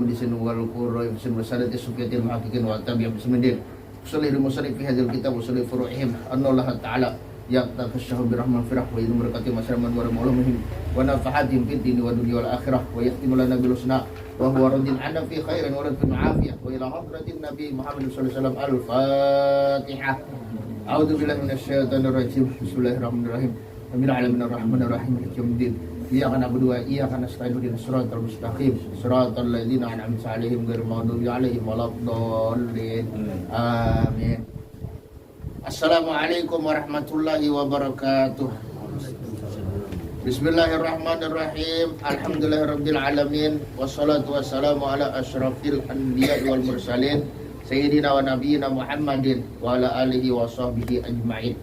muhaddisin wal qurra'i fi musadati sufiyatil muhaqqiqin wa tabi'in bismillah. Salih musannif fi hadzal kitab wa salih furu'ihim annallaha ta'ala yaqtashahu birahman firah wa yudum barakati masyaraman wa ulumihim wa nafahatihim fid dini wa dunya wal akhirah wa yahtimu lana bil husna wa huwa radin 'anna fi khairin wa radin 'afiyah wa ila hadratin nabi Muhammad sallallahu alaihi wasallam al-fatihah. A'udzu billahi minasyaitonir rajim. Bismillahirrahmanirrahim. Rabbil alamin arrahmanir rahim maliki yaumiddin. Iyyaka na'budu wa iyyaka nasta'in ihdinas siratal mustaqim siratal ladzina an'amta 'alaihim ghairil maghdubi 'alaihim waladdallin. Amin. Assalamualaikum warahmatullahi wabarakatuh. Bismillahirrahmanirrahim. Alhamdulillahirabbil alamin wassalatu wassalamu ala asyrafil anbiya'i wal mursalin sayyidina wa nabiyyina Muhammadin wa ala alihi wa sahbihi ajma'in.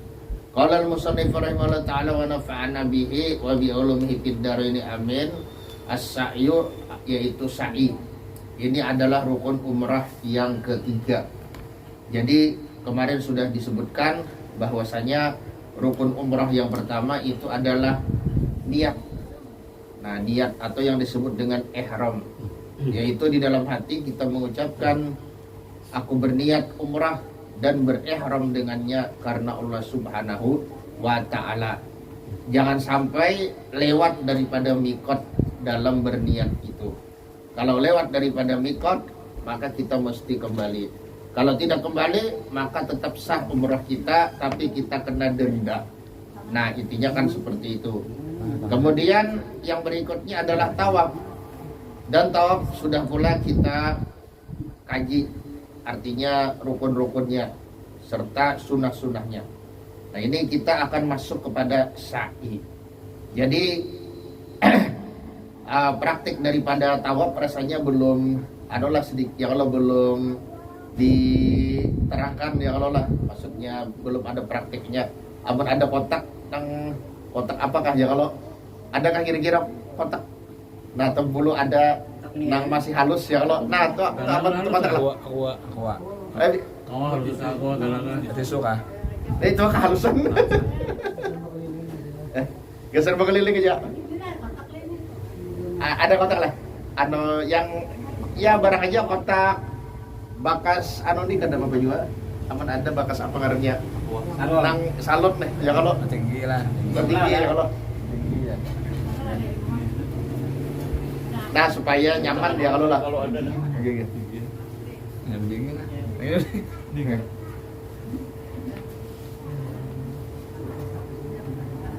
Qala al-musannif rahimahullah ta'ala wa nafa'ana bihi wa bi ulumihi fid dharain amin. As-sa'yu yaitu sa'i. Ini adalah rukun umrah yang ketiga. Jadi kemarin sudah disebutkan bahwasanya rukun umrah yang pertama itu adalah niat. Nah, niat atau yang disebut dengan ihram, yaitu di dalam hati kita mengucapkan aku berniat umrah dan berihram dengannya karena Allah Subhanahu wa ta'ala. Jangan sampai lewat daripada mikot dalam berniat itu. Kalau lewat daripada mikot, maka kita mesti kembali. Kalau tidak kembali, maka tetap sah umrah kita, tapi kita kena denda. Nah, intinya kan seperti itu. Kemudian yang berikutnya adalah tawaf. Dan tawaf sudah pula kita kaji, artinya rukun-rukunnya serta sunah-sunahnya. Nah, ini kita akan masuk kepada sa'i. Jadi praktik daripada tawaf rasanya belum adalah sedikit, ya kalau belum diterangkan ya Allah lah, maksudnya belum ada praktiknya. Amun ada kotak apakah ya kalau adakah kira-kira kotak? Nah, tembulu ada nang masih halus ya kalau. Nah, itu apa kotak lah? Tisu kah? Itu kehalusan. Geser berkeliling aja. Ada kotak lah. Anu yang ya barang aja kotak bakas anu nih kan apa juga aman ada bakas apa ngarannya nang salon nih ya kalau tinggi lah tinggi ya kalau tinggi ya. Nah, supaya nyaman ya kalau lah Kalau ada gitu. Yang dingin lah. Dingin.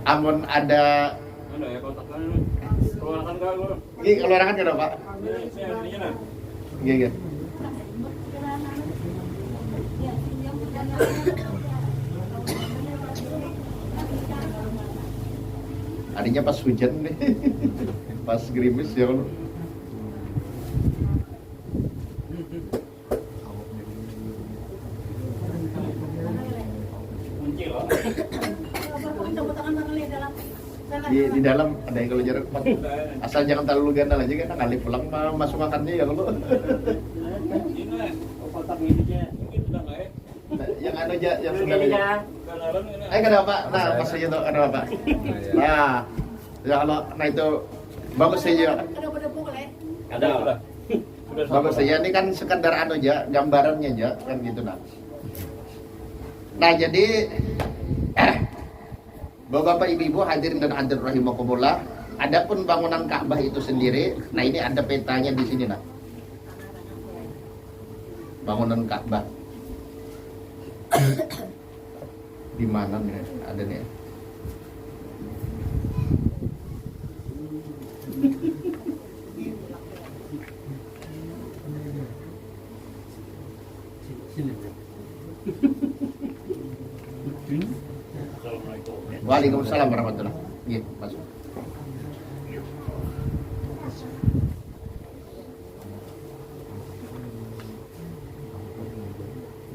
Amun ada ya kotakkan keluarkan enggak lu? Ini keluaran kan Pak? Ini nah. Iya. Adinya pas hujan nih, pas gerimis ya kalau. Kunci loh. Di dalam ada yang kalau jarak asal jangan terlalu gandal aja kan kali pulang masuk makannya ya kalau. Ini kotak ininya mungkin sudah enggak ya? Yang ada aja yang sudah aja. Kenapa? Nah, pas aja tuh kenapa? Nah, ya kalau nah itu bagus saja. Ada udah. Bagus saja. Ini kan sekedar anu aja, gambarannya aja kan gitu nah. Nah, jadi Bapak Ibu hadirin dan hadirin rahimakumullah, adapun bangunan Ka'bah itu sendiri, nah ini ada petanya di sini nah. Bangunan Ka'bah. Di mana nih ada nih? Waalaikumsalam warahmatullahi wabarakatuh. Iya, masuk.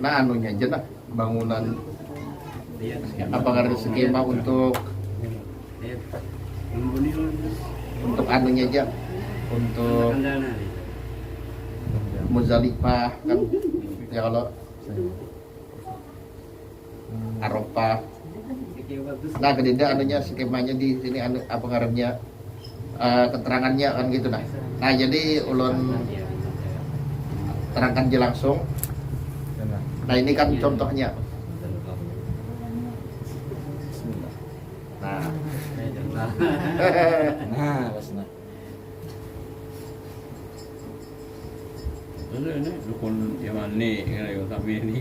Nah, anunya aja nah, bangunan apa karena skema untuk anunya aja, untuk Muzdalifah kan ya kalau Arafah. Nah, kedenda anunya skemanya di sini anu, apa ngarannya keterangannya kan gitu nah. Nah, jadi ulun terangkan aja langsung. Nah ini kan contohnya. Bismillah. Nah, Nah, pas nah. Ini dukun yang mana yang kami ini.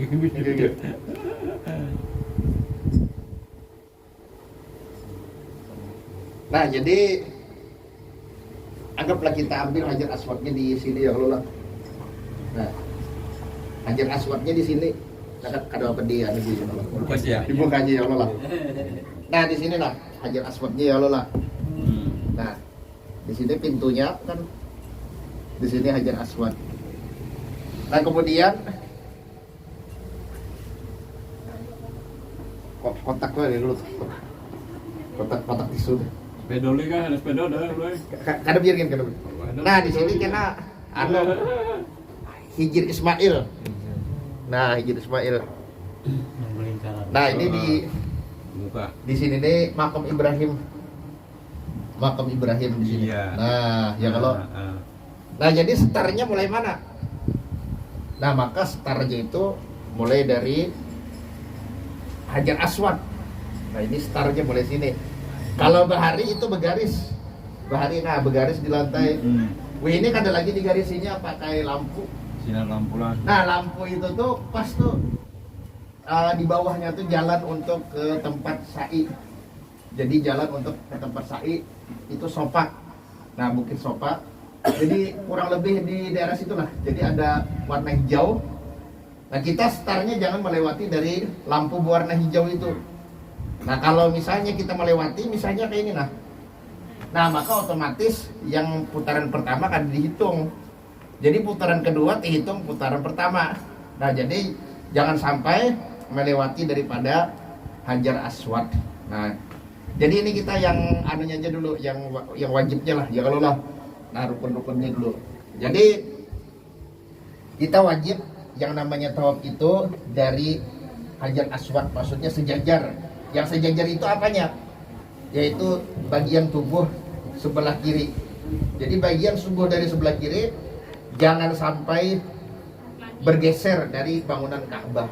nah jadi anggaplah kita ambil hajar aswadnya di sini ya Allah. Nah, hajar aswadnya di sini. Kada apa dia nih ya Allah. Buka aja. Dibuka aja ya Allah. Nah di sini lah hajar aswadnya ya Allah. Nah di sini pintunya kan, di sini hajar aswad. Nah kemudian kotaknya dulu, kotak tisu. Peduli kan, ada sepeda dah, boleh. Kada biarin kada. Nah di sini kena Hijir Ismail. Nah Hijir Ismail. Nah ini Buka. di sini nih makam Ibrahim. Makam Ibrahim di sini. Iya. Nah ya kalau. Nah jadi startnya mulai mana? Nah maka startnya itu mulai dari Hajar Aswad. Nah ini startnya mulai sini. Kalau bahari itu begaris. Bahari nah begaris di lantai. Wih ini kan ada lagi digarisinya pakai lampu. Sinar lampu lah. Nah lampu itu tuh pas tuh di bawahnya tuh jalan untuk ke tempat sa'i. Jadi jalan untuk ke tempat sa'i itu Sopak. Nah Bukit Sopak. Jadi kurang lebih di daerah situlah. Jadi ada warna hijau. Nah kita startnya jangan melewati dari lampu berwarna hijau itu. Nah kalau misalnya kita melewati misalnya kayak ini nah maka otomatis yang putaran pertama kan dihitung. Jadi putaran kedua dihitung putaran pertama. Nah jadi jangan sampai melewati daripada Hajar Aswad. Nah jadi ini kita yang anunya aja dulu, yang wajibnya lah ya kalau lah. Nah rukun-rukunnya dulu. Jadi kita wajib yang namanya tawaf itu dari Hajar Aswad, maksudnya sejajar. Yang sejajar itu apanya? Yaitu bagian tubuh sebelah kiri. Jadi bagian tubuh dari sebelah kiri jangan sampai bergeser dari bangunan Ka'bah.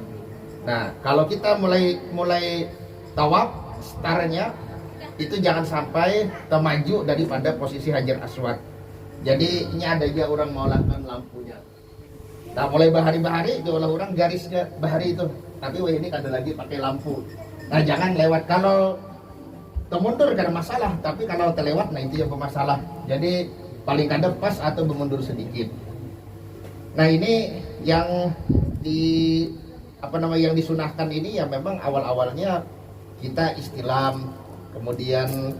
Nah, kalau kita mulai tawaf, startnya itu jangan sampai maju daripada posisi Hajar Aswad. Jadi ini ada aja orang mau lakukan lampunya. Nah, mulai bahari-bahari itu orang garisnya bahari itu. Tapi wah ini ada lagi pakai lampu. Nah jangan lewat, kalau mundur karena masalah, tapi kalau terlewat nah itu yang bermasalah. Jadi paling kada pas atau bermundur sedikit. Nah ini yang yang disunahkan ini ya memang awal-awalnya kita istilam, kemudian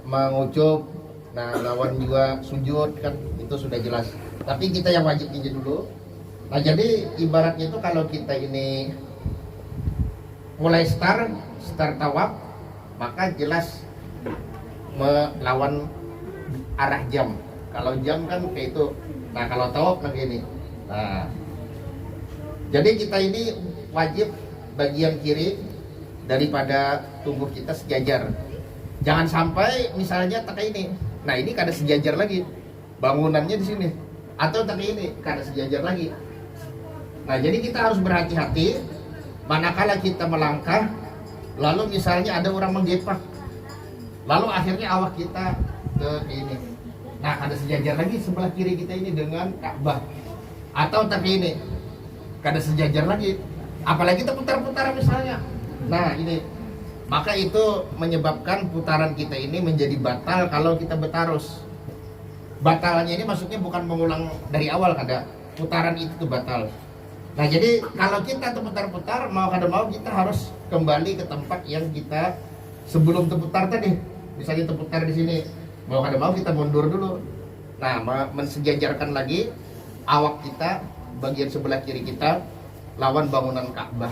mengucup, nah lawan juga sujud kan itu sudah jelas. Tapi kita yang wajib ini dulu. Nah jadi ibaratnya itu kalau kita ini mulai start tawaf, maka jelas melawan arah jam. Kalau jam kan kayak itu. Nah kalau tawaf kan ini. Nah, jadi kita ini wajib bagian kiri daripada tubuh kita sejajar. Jangan sampai misalnya tak ini. Nah ini kada sejajar lagi. Bangunannya di sini. Atau tak ini kada sejajar lagi. Nah jadi kita harus berhati-hati. Manakala kita melangkah, lalu misalnya ada orang menggepak, lalu akhirnya awak kita ke ini. Nah, ada sejajar lagi sebelah kiri kita ini dengan Ka'bah. Atau tapi ini, ada sejajar lagi. Apalagi kita putar-putar misalnya. Nah, ini. Maka itu menyebabkan putaran kita ini menjadi batal kalau kita bertarus. Batalnya ini maksudnya bukan mengulang dari awal, kada. Putaran itu batal. Nah jadi kalau kita terputar-putar mau kada mau kita harus kembali ke tempat yang kita sebelum terputar tadi. Misalnya terputar di sini, mau kada mau kita mundur dulu. Nah mensejajarkan lagi awak kita bagian sebelah kiri kita lawan bangunan Ka'bah.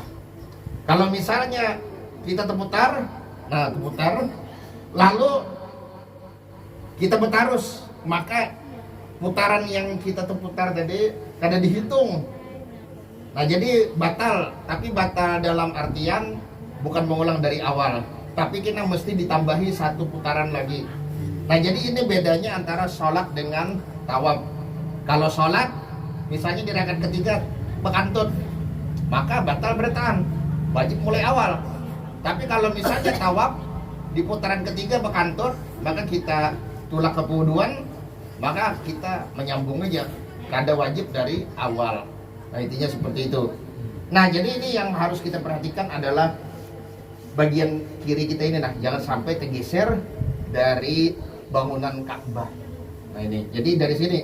Kalau misalnya kita terputar, nah terputar, lalu kita bertarus, maka putaran yang kita terputar tadi kada dihitung. Nah jadi batal, tapi batal dalam artian bukan mengulang dari awal, tapi kita mesti ditambahi satu putaran lagi. Nah jadi ini bedanya antara sholat dengan tawaf. Kalau sholat misalnya di rakaat ketiga bekantut, maka batal bertahan, wajib mulai awal. Tapi kalau misalnya tawaf di putaran ketiga bekantut, maka kita tulak kewuduan, maka kita menyambung aja, kada wajib dari awal. Nah intinya seperti itu. Nah jadi ini yang harus kita perhatikan adalah bagian kiri kita ini, nah jangan sampai tergeser dari bangunan Ka'bah. Nah ini, jadi dari sini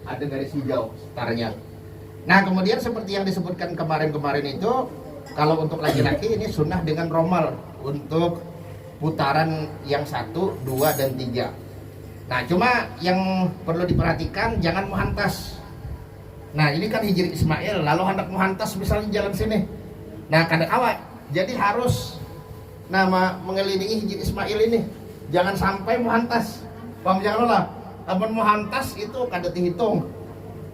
ada garis hijau startnya. Nah kemudian seperti yang disebutkan kemarin-kemarin itu, kalau untuk laki-laki ini sunnah dengan romal untuk putaran yang 1, 2, dan 3. Nah cuma yang perlu diperhatikan jangan menghantas. Nah ini kan Hijri Ismail, lalu hendak menghantas misalnya jalan sini, nah kada awak, jadi harus mengelilingi Hijri Ismail ini, jangan sampai menghantas. Paham jangan lah, namun menghantas itu kada dihitung.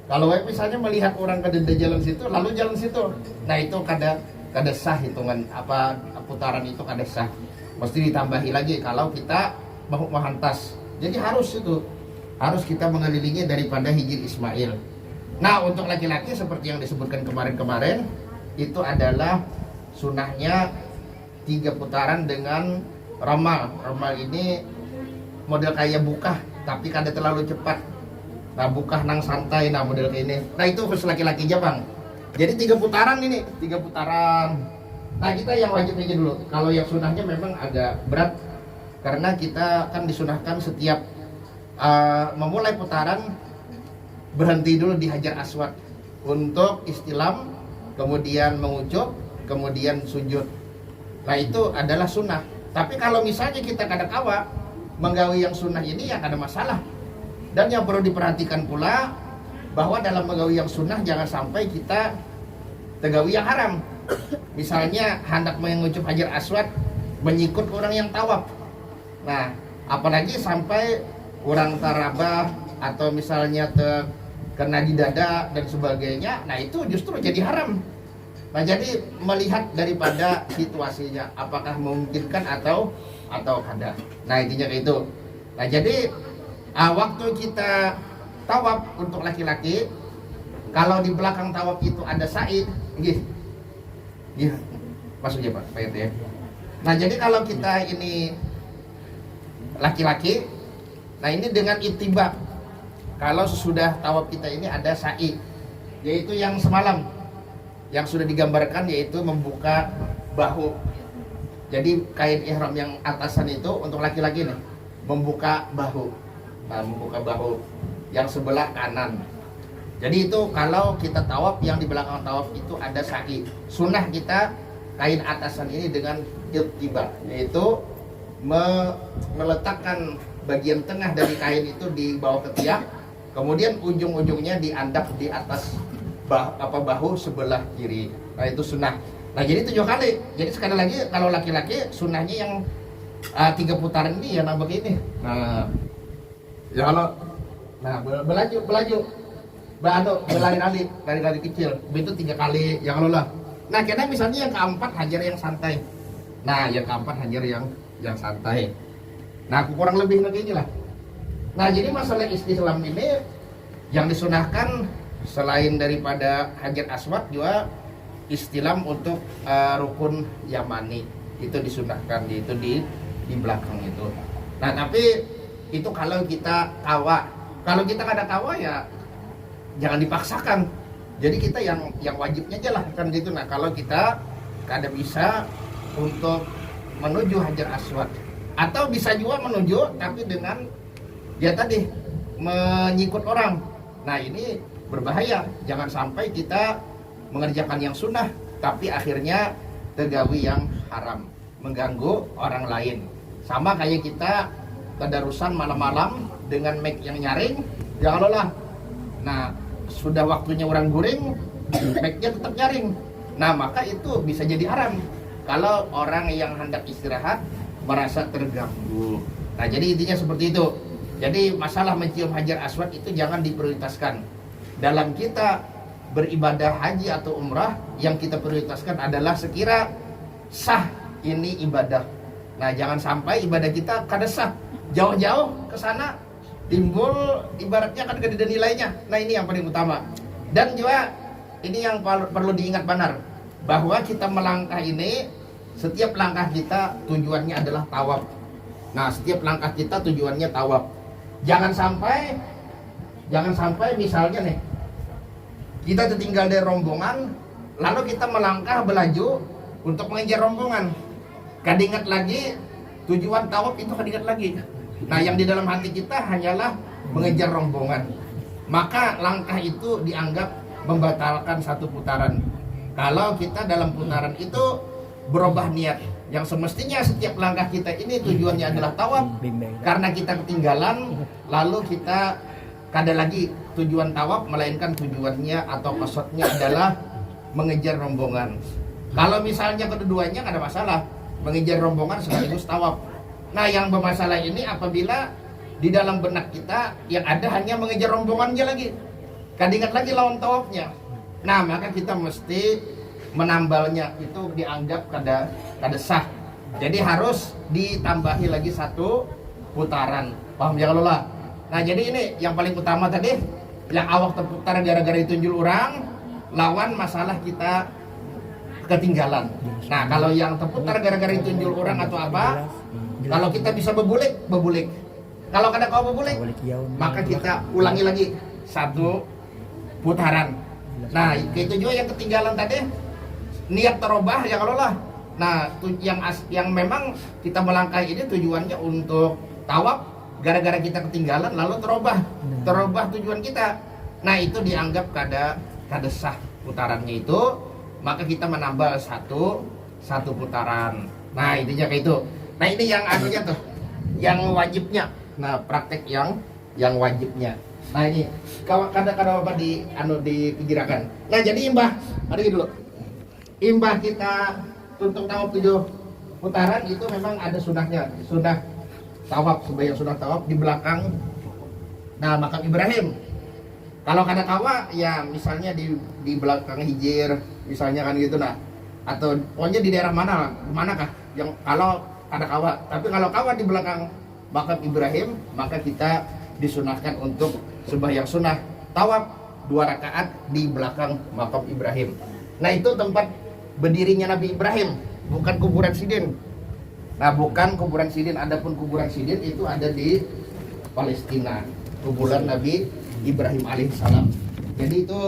Kalau misalnya melihat orang kada jalan situ, lalu jalan situ, nah itu kada sah hitungan apa putaran itu kada sah. Mesti ditambahi lagi kalau kita mau menghantas. Jadi harus kita mengelilingi daripada Hijri Ismail. Nah untuk laki-laki seperti yang disebutkan kemarin-kemarin, itu adalah sunnahnya 3 putaran dengan ramal. Ramal ini model kayak buka, tapi kada terlalu cepat. Nah buka nang santai, nah model kayak ini. Nah itu khusus laki-laki aja bang. Jadi 3 putaran ini, 3 putaran. Nah kita yang wajib aja dulu. Kalau yang sunnahnya memang agak berat, karena kita kan disunahkan setiap memulai putaran berhenti dulu di Hajar Aswad untuk istilam, kemudian mengucuk, kemudian sujud. Nah itu adalah sunnah. Tapi kalau misalnya kita kada kawa menggawi yang sunnah ini, ya kada masalah. Dan yang perlu diperhatikan pula bahwa dalam menggawi yang sunnah jangan sampai kita tegawi yang haram. Misalnya hendak mengucap Hajar Aswad menyikut orang yang tawaf. Nah apalagi sampai orang tarabah atau misalnya kena di dada dan sebagainya, nah itu justru jadi haram. Nah jadi melihat daripada situasinya, apakah memungkinkan atau kada. Nah intinya kayak itu. Nah jadi waktu kita tawaf untuk laki-laki, kalau di belakang tawaf itu ada sa'i, masuknya Pak RT ya. Nah jadi kalau kita ini laki-laki, nah ini dengan ittiba, kalau sesudah tawaf kita ini ada sa'i, yaitu yang semalam yang sudah digambarkan, yaitu membuka bahu. Jadi kain ihram yang atasan itu untuk laki-laki nih, membuka bahu. Nah, membuka bahu yang sebelah kanan. Jadi itu kalau kita tawaf, yang di belakang tawaf itu ada sa'i. Sunnah kita kain atasan ini dengan ittiba, yaitu meletakkan bagian tengah dari kain itu di bawah ketiak, kemudian ujung-ujungnya diandap di atas bahu sebelah kiri. Nah itu sunnah. Nah jadi 7 kali. Jadi sekali lagi kalau laki-laki sunnahnya yang 3 putaran ini ya nambah ini. Nah ya kalau belaju berlari kecil itu 3 kali yang lola. Nah karena misalnya yang keempat hajar yang santai. Nah yang keempat hajar yang santai. Nah kurang lebih begini lah. Nah jadi masalah istilam ini yang disunahkan selain daripada Hajar Aswad juga istilam untuk rukun Yamani itu disunahkan, itu di belakang itu. Nah tapi itu kalau kita kawa. Kalau kita kada kawa ya jangan dipaksakan. Jadi kita yang wajibnya aja lah kan gitu. Nah kalau kita kada bisa untuk menuju Hajar Aswad, atau bisa juga menuju tapi dengan ya tadi menyikut orang. Nah ini berbahaya, jangan sampai kita mengerjakan yang sunnah tapi akhirnya tegawi yang haram, mengganggu orang lain. Sama kayak kita tadarusan malam-malam dengan mic yang nyaring, jangan lolah. Nah sudah waktunya orang guring, mic-nya tetap nyaring. Nah maka itu bisa jadi haram kalau orang yang hendak istirahat merasa terganggu. Nah jadi intinya seperti itu. Jadi masalah mencium Hajar Aswad itu jangan diprioritaskan. Dalam kita beribadah haji atau umrah, yang kita prioritaskan adalah sekira sah ini ibadah. Nah jangan sampai ibadah kita kada sah, jauh-jauh ke sana timbul ibaratnya kan kada ada nilainya. Nah ini yang paling utama. Dan juga ini yang perlu diingat benar, bahwa kita melangkah ini, setiap langkah kita tujuannya adalah tawaf. Nah, setiap langkah kita tujuannya tawaf. Jangan sampai misalnya nih, kita tertinggal dari rombongan, lalu kita melangkah belaju untuk mengejar rombongan. Kadingat lagi tujuan tawaf itu kadingat lagi. Nah, yang di dalam hati kita hanyalah mengejar rombongan. Maka langkah itu dianggap membatalkan satu putaran. Kalau kita dalam putaran itu berubah niat, yang semestinya setiap langkah kita ini tujuannya adalah tawaf, karena kita ketinggalan, lalu kita kada lagi tujuan tawaf, melainkan tujuannya atau maksudnya adalah mengejar rombongan. Kalau misalnya keduanya nggak ada masalah, mengejar rombongan sekaligus tawaf. Nah, yang bermasalah ini apabila di dalam benak kita yang ada hanya mengejar rombongannya lagi, kadingat lagi lawan tawafnya. Nah, maka kita mesti menambalnya, itu dianggap kada sah. Jadi harus ditambahi lagi satu putaran. Paham ya kalau lah? Nah, jadi ini yang paling utama tadi, yang awak terputar gara-gara ditunjuk orang, lawan masalah kita ketinggalan. Nah, kalau yang terputar gara-gara ditunjuk orang atau apa, kalau kita bisa bebulik. Kalau kada kau bebulik, maka kita ulangi lagi satu putaran. Nah, itu juga yang ketinggalan tadi, niat terubah ya kalau lah. Nah, yang memang kita melangkah ini tujuannya untuk tawaf, gara-gara kita ketinggalan lalu terubah tujuan kita. Nah, itu dianggap kada sah putarannya itu, maka kita menambah satu putaran. Nah, intinya kayak itu. Nah, ini yang anunya tuh, yang wajibnya. Nah, praktek yang wajibnya. Nah, ini kada apa dipikirkan. Nah, jadi imbah, ada dulu. Imbah kita untuk tawaf 7 putaran itu memang ada sunahnya. Sunah tawaf, sembahyang sunah tawaf di belakang makam Ibrahim. Kalau kada kawa ya misalnya di belakang hijir misalnya kan gitu, nah, atau pokoknya di daerah manakah yang kalau kada kawa. Tapi kalau kawa di belakang makam Ibrahim, maka kita disunahkan untuk sembahyang sunah tawaf 2 rakaat di belakang makam Ibrahim. Nah, itu tempat berdirinya Nabi Ibrahim, bukan kuburan Sidin. Nah, bukan kuburan Sidin, adapun kuburan Sidin itu ada di Palestina, kuburan Nabi Ibrahim alaihissalam. Jadi itu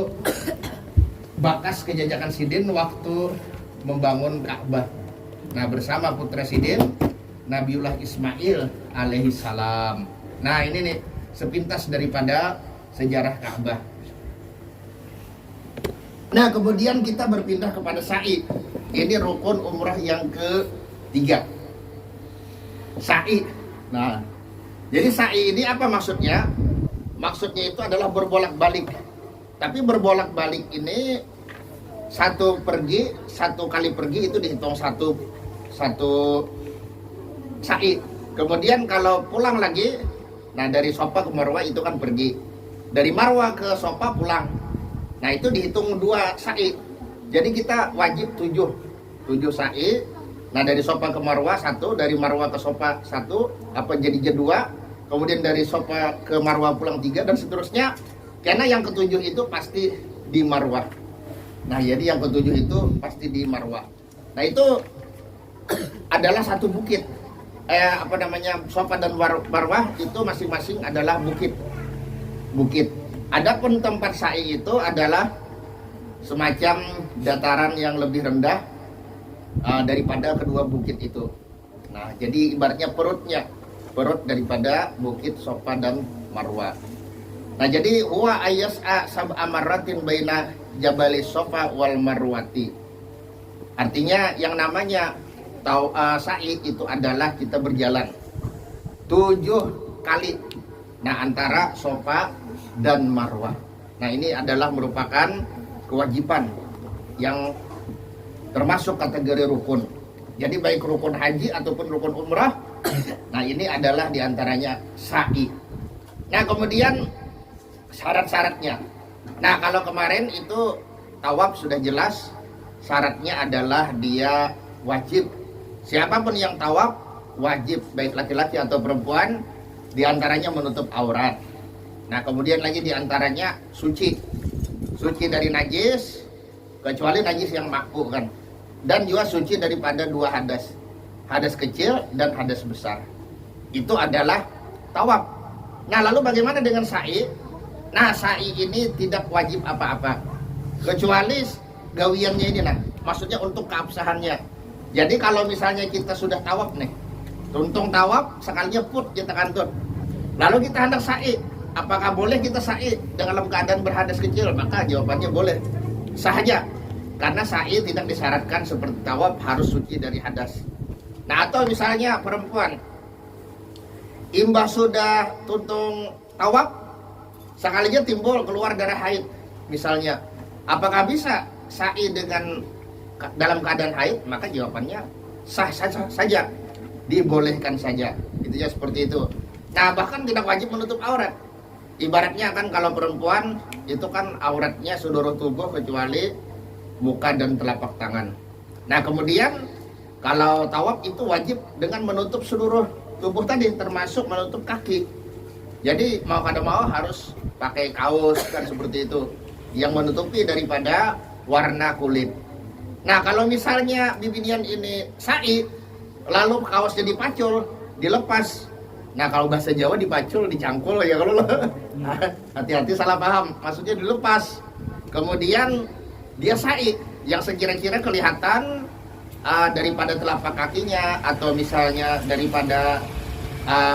bekas kejajakan Sidin waktu membangun Ka'bah. Nah, bersama putra Sidin Nabiullah Ismail alaihissalam. Nah, ini nih sepintas daripada sejarah Ka'bah. Nah, kemudian kita berpindah kepada sa'i. Ini rukun umrah yang ke-3. Sa'i. Nah, jadi sa'i ini apa maksudnya? Maksudnya itu adalah berbolak-balik. Tapi berbolak-balik ini satu kali pergi itu dihitung satu sa'i. Kemudian kalau pulang lagi, nah dari Safa ke Marwah itu kan pergi. Dari Marwah ke Safa pulang. Nah, itu dihitung 2 sa'i. Jadi kita wajib 7 sa'i. Nah, dari Safa ke Marwah 1, dari Marwah ke Safa 1, jadi 2. Kemudian dari Safa ke Marwah pulang 3 dan seterusnya. Karena yang ke-7 itu pasti di Marwah. Nah, jadi yang ke-7 itu pasti di Marwah. Nah, itu adalah satu bukit. Safa dan Marwah itu masing-masing adalah bukit. Adapun tempat sa'i itu adalah semacam dataran yang lebih rendah daripada kedua bukit itu. Nah, jadi ibaratnya perut daripada bukit Safa dan Marwah. Nah, jadi huwa ayas'a sab'a marratin baina jabali Safa wal Marwati. Artinya yang namanya sa'i itu adalah kita berjalan 7 kali. Nah, antara Safa dan Marwah. Nah, ini adalah merupakan kewajiban yang termasuk kategori rukun. Jadi baik rukun haji ataupun rukun umrah, nah ini adalah diantaranya sa'i. Nah, kemudian syarat-syaratnya. Nah, kalau kemarin itu tawaf sudah jelas, syaratnya adalah dia wajib. Siapapun yang tawaf wajib, baik laki-laki atau perempuan, diantaranya menutup aurat. Nah, kemudian lagi diantaranya suci suci dari najis, kecuali najis yang makruh kan. Dan juga suci daripada dua hadas, hadas kecil dan hadas besar. Itu adalah tawaf. Nah, lalu bagaimana dengan sa'i? Nah, sa'i ini tidak wajib apa-apa, kecuali gawiannya ini, nah, maksudnya untuk keabsahannya. Jadi kalau misalnya kita sudah tawaf nih, tuntung tawaf, sekalinya put kita kantut, lalu kita hendak sa'i, apakah boleh kita sa'i dalam keadaan berhadas kecil? Maka jawabannya boleh, sahaja, karena sa'i tidak disyaratkan seperti tawaf harus suci dari hadas. Nah, atau misalnya perempuan imbas sudah tuntung tawaf, sekalinya timbul keluar darah haid misalnya, apakah bisa sa'i dengan dalam keadaan haid? Maka jawabannya sah saja, dibolehkan saja. Intinya seperti itu. Nah, bahkan tidak wajib menutup aurat. Ibaratnya kan kalau perempuan itu kan auratnya seluruh tubuh kecuali muka dan telapak tangan. Nah, kemudian kalau tawaf itu wajib dengan menutup seluruh tubuh tadi, termasuk menutup kaki. Jadi mau kada mau harus pakai kaos kan seperti itu, yang menutupi daripada warna kulit. Nah, kalau misalnya bibinian ini sa'i, lalu kaosnya dipacul, dilepas. Nah, kalau bahasa Jawa dipacul, dicangkul ya kalau hati-hati salah paham. Maksudnya dilepas. Kemudian dia sa'i yang sekira-kira kelihatan daripada telapak kakinya atau misalnya daripada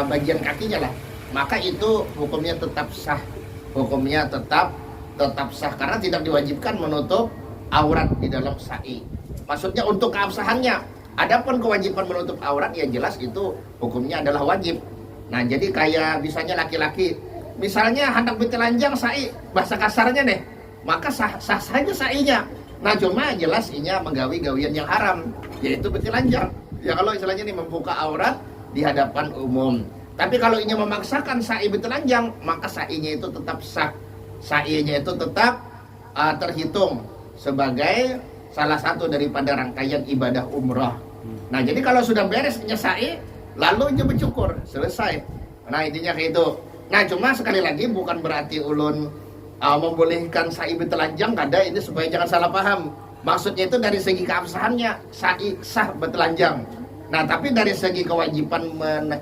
bagian kakinya lah. Maka itu hukumnya tetap sah. Hukumnya tetap sah karena tidak diwajibkan menutup aurat di dalam sa'i. Maksudnya untuk keabsahannya. Adapun kewajiban menutup aurat ya jelas itu hukumnya adalah wajib. Nah, jadi kayak misalnya laki-laki, misalnya hendak bertelanjang sa'i, bahasa kasarnya nih, maka sah saja sa'inya. Nah, cuma jelas inya menggawi gawian yang haram, yaitu bertelanjang. Ya kalau istilahnya nih membuka aurat di hadapan umum. Tapi kalau inya memaksakan sa'i bertelanjang, maka sa'inya itu tetap sah. Sa'inya itu tetap terhitung sebagai salah satu daripada rangkaian ibadah umrah. Nah, jadi kalau sudah beres sa'i, lalu dia bercukur, selesai. Nah, intinya kayak itu. Nah, cuma sekali lagi bukan berarti ulun membolehkan sa'i bertelanjang, kada, ini supaya jangan salah paham. Maksudnya itu dari segi keabsahannya sa'i sah bertelanjang. Nah, tapi dari segi kewajiban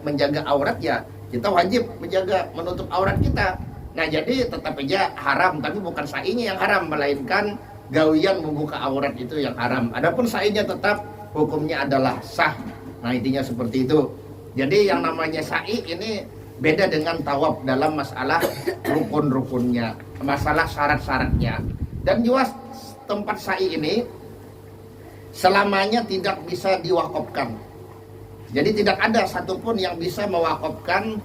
menjaga aurat ya kita wajib menjaga menutup aurat kita. Nah, jadi tetap aja haram, tapi bukan sa'inya yang haram, melainkan gawian membuka aurat itu yang haram. Adapun sa'inya tetap hukumnya adalah sah. Nah, intinya seperti itu. Jadi yang namanya sa'i ini beda dengan tawaf dalam masalah rukun-rukunnya, masalah syarat-syaratnya. Dan juga tempat sa'i ini selamanya tidak bisa diwakafkan. Jadi tidak ada satupun yang bisa mewakafkan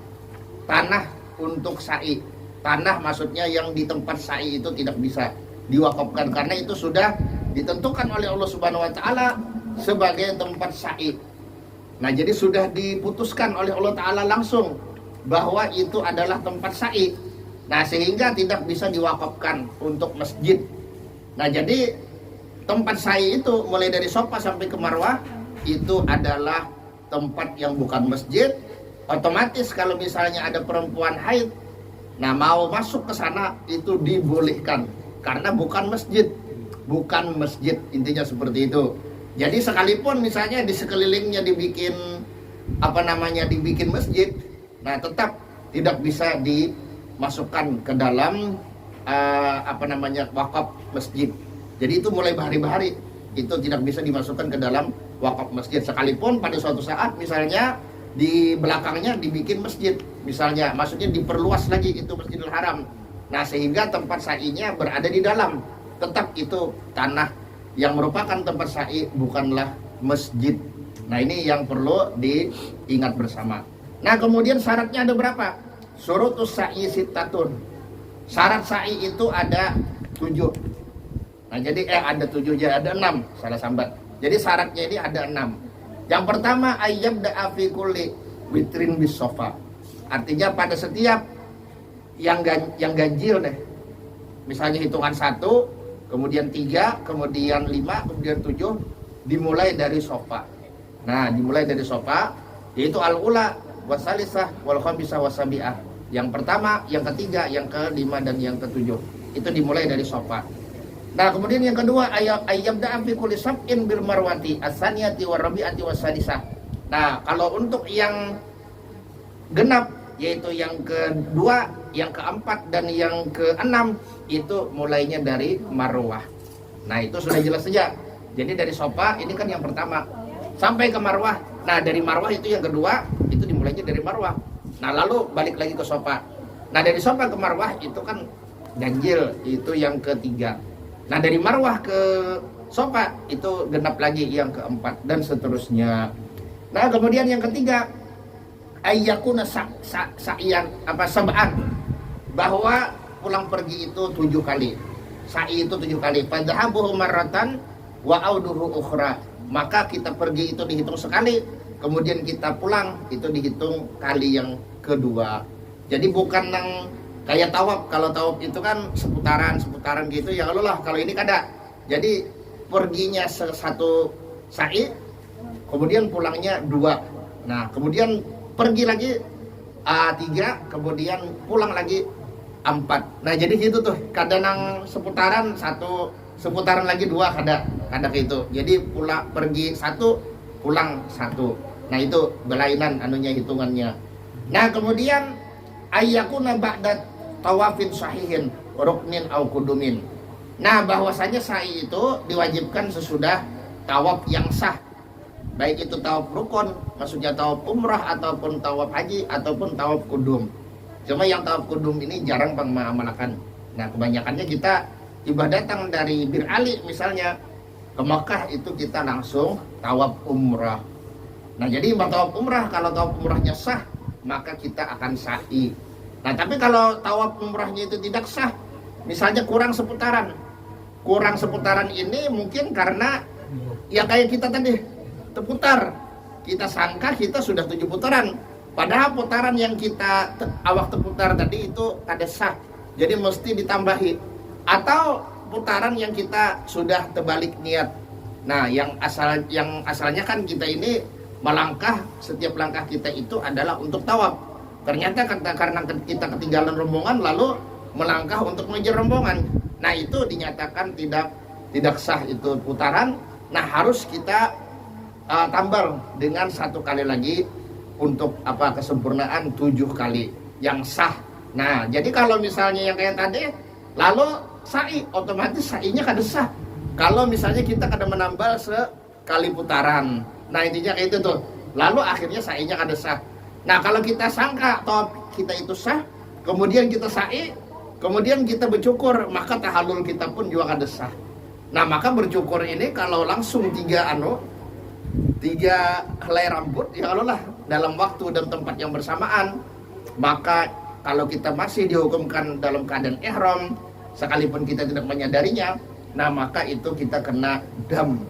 tanah untuk sa'i. Tanah maksudnya yang di tempat sa'i itu tidak bisa diwakafkan karena itu sudah ditentukan oleh Allah Subhanahu wa taala sebagai tempat sa'i. Nah, jadi sudah diputuskan oleh Allah taala langsung bahwa itu adalah tempat sa'i. Nah, sehingga tidak bisa diwakafkan untuk masjid. Nah, jadi tempat sa'i itu mulai dari Safa sampai ke Marwah itu adalah tempat yang bukan masjid. Otomatis kalau misalnya ada perempuan haid, nah mau masuk ke sana itu dibolehkan karena bukan masjid, bukan masjid, intinya seperti itu. Jadi sekalipun misalnya di sekelilingnya dibikin dibikin masjid, nah tetap tidak bisa dimasukkan ke dalam wakaf masjid. Jadi itu mulai bahari-bahari itu tidak bisa dimasukkan ke dalam wakaf masjid, sekalipun pada suatu saat misalnya di belakangnya dibikin masjid, misalnya maksudnya diperluas lagi itu Masjidil Haram. Nah, sehingga tempat sa'inya berada di dalam, tetap itu tanah yang merupakan tempat sa'i, bukanlah masjid. Nah, ini yang perlu diingat bersama. Nah, kemudian syaratnya ada berapa? Syurutus sa'i sittatun. Syarat sa'i itu ada 7. Nah, jadi ada 7 aja, ada 6, salah sambat. Jadi syaratnya ini ada 6. Yang pertama ayyab da'a fi kulli witrin bis sofa. Artinya pada setiap yang ganjil deh. Misalnya hitungan 1, kemudian 3, kemudian 5, kemudian 7, dimulai dari sofa. Nah, dimulai dari sofa yaitu al-ula wasalisah wal khamisah wasabi'ah. Yang pertama, yang ketiga, yang kelima dan yang ketujuh. Itu dimulai dari sofa. Nah, kemudian yang kedua ayyabda fi kulli sab'in bil marwati as-saniyati wa rabi'ati wa sadisah. Nah, kalau untuk yang genap yaitu yang kedua, yang keempat dan yang keenam itu mulainya dari marwah. Nah, itu sudah jelas saja. Jadi dari sofa ini kan yang pertama sampai ke marwah. Nah, dari marwah itu yang kedua, itu dimulainya dari marwah. Nah, lalu balik lagi ke sofa. Nah, dari sofa ke marwah itu kan ganjil, itu yang ketiga. Nah, dari marwah ke sofa itu genap lagi yang keempat dan seterusnya. Nah, kemudian yang ketiga ayyakuna sa'iyan sab'an, bahwa pulang pergi itu 7 kali. Sa'i itu 7 kali. Fadhahabuhu marratan wa auduhu ukhra. Maka kita pergi itu dihitung sekali, kemudian kita pulang itu dihitung kali yang kedua. Jadi bukan yang kayak tawaf. Kalau tawaf itu kan seputaran gitu ya, Allah. Kalau ini kada. Jadi perginya satu sa'i, kemudian pulangnya 2. Nah, kemudian pergi lagi 3, kemudian pulang lagi 4. Nah, jadi gitu tuh. Kadang nang seputaran 1, seputaran lagi 2, kada gitu. Jadi pergi 1, pulang 1. Nah, itu belainan anunya hitungannya. Nah, kemudian ayyakuna ba'da tawafin sahihin ruknin au kudumin. Nah, bahwasanya sa'i itu diwajibkan sesudah tawaf yang sah. Baik itu tawaf rukun, maksudnya tawaf umrah ataupun tawaf haji ataupun tawaf kudum. Cuma yang tawaf kudum ini jarang mengamalkan. Nah, kebanyakannya kita ibadah datang dari Bir Ali misalnya ke Mekah itu kita langsung tawaf umrah. Nah, jadi tawaf umrah, kalau tawaf umrahnya sah maka kita akan sa'i. Nah, tapi kalau tawaf umrahnya itu tidak sah, misalnya kurang seputaran ini mungkin karena ya kayak kita tadi terputar, kita sangka kita sudah 7 putaran, padahal putaran yang kita awak terputar tadi itu ada sah, jadi mesti ditambahi. Atau putaran yang kita sudah terbalik niat. Nah, yang asalnya kan kita ini melangkah, setiap langkah kita itu adalah untuk tawaf. Ternyata karena kita ketinggalan rombongan lalu melangkah untuk mengejar rombongan. Nah, itu dinyatakan tidak sah itu putaran. Nah, harus kita tambal dengan 1 kali lagi untuk kesempurnaan 7 kali yang sah. Nah, jadi kalau misalnya yang kayak tadi lalu sa'i, otomatis sa'inya kada sah. Kalau misalnya kita kada menambal sekali putaran. Nah, intinya kayak itu tuh. Lalu akhirnya sa'inya kada sah. Nah, kalau kita sangka tawaf kita itu sah, kemudian kita sa'i, kemudian kita bercukur, maka tahallul kita pun juga kada sah. Nah, maka bercukur ini kalau langsung 3 helai rambut ya Allah dalam waktu dan tempat yang bersamaan, maka kalau kita masih dihukumkan dalam keadaan ihram sekalipun kita tidak menyadarinya, nah maka itu kita kena dam.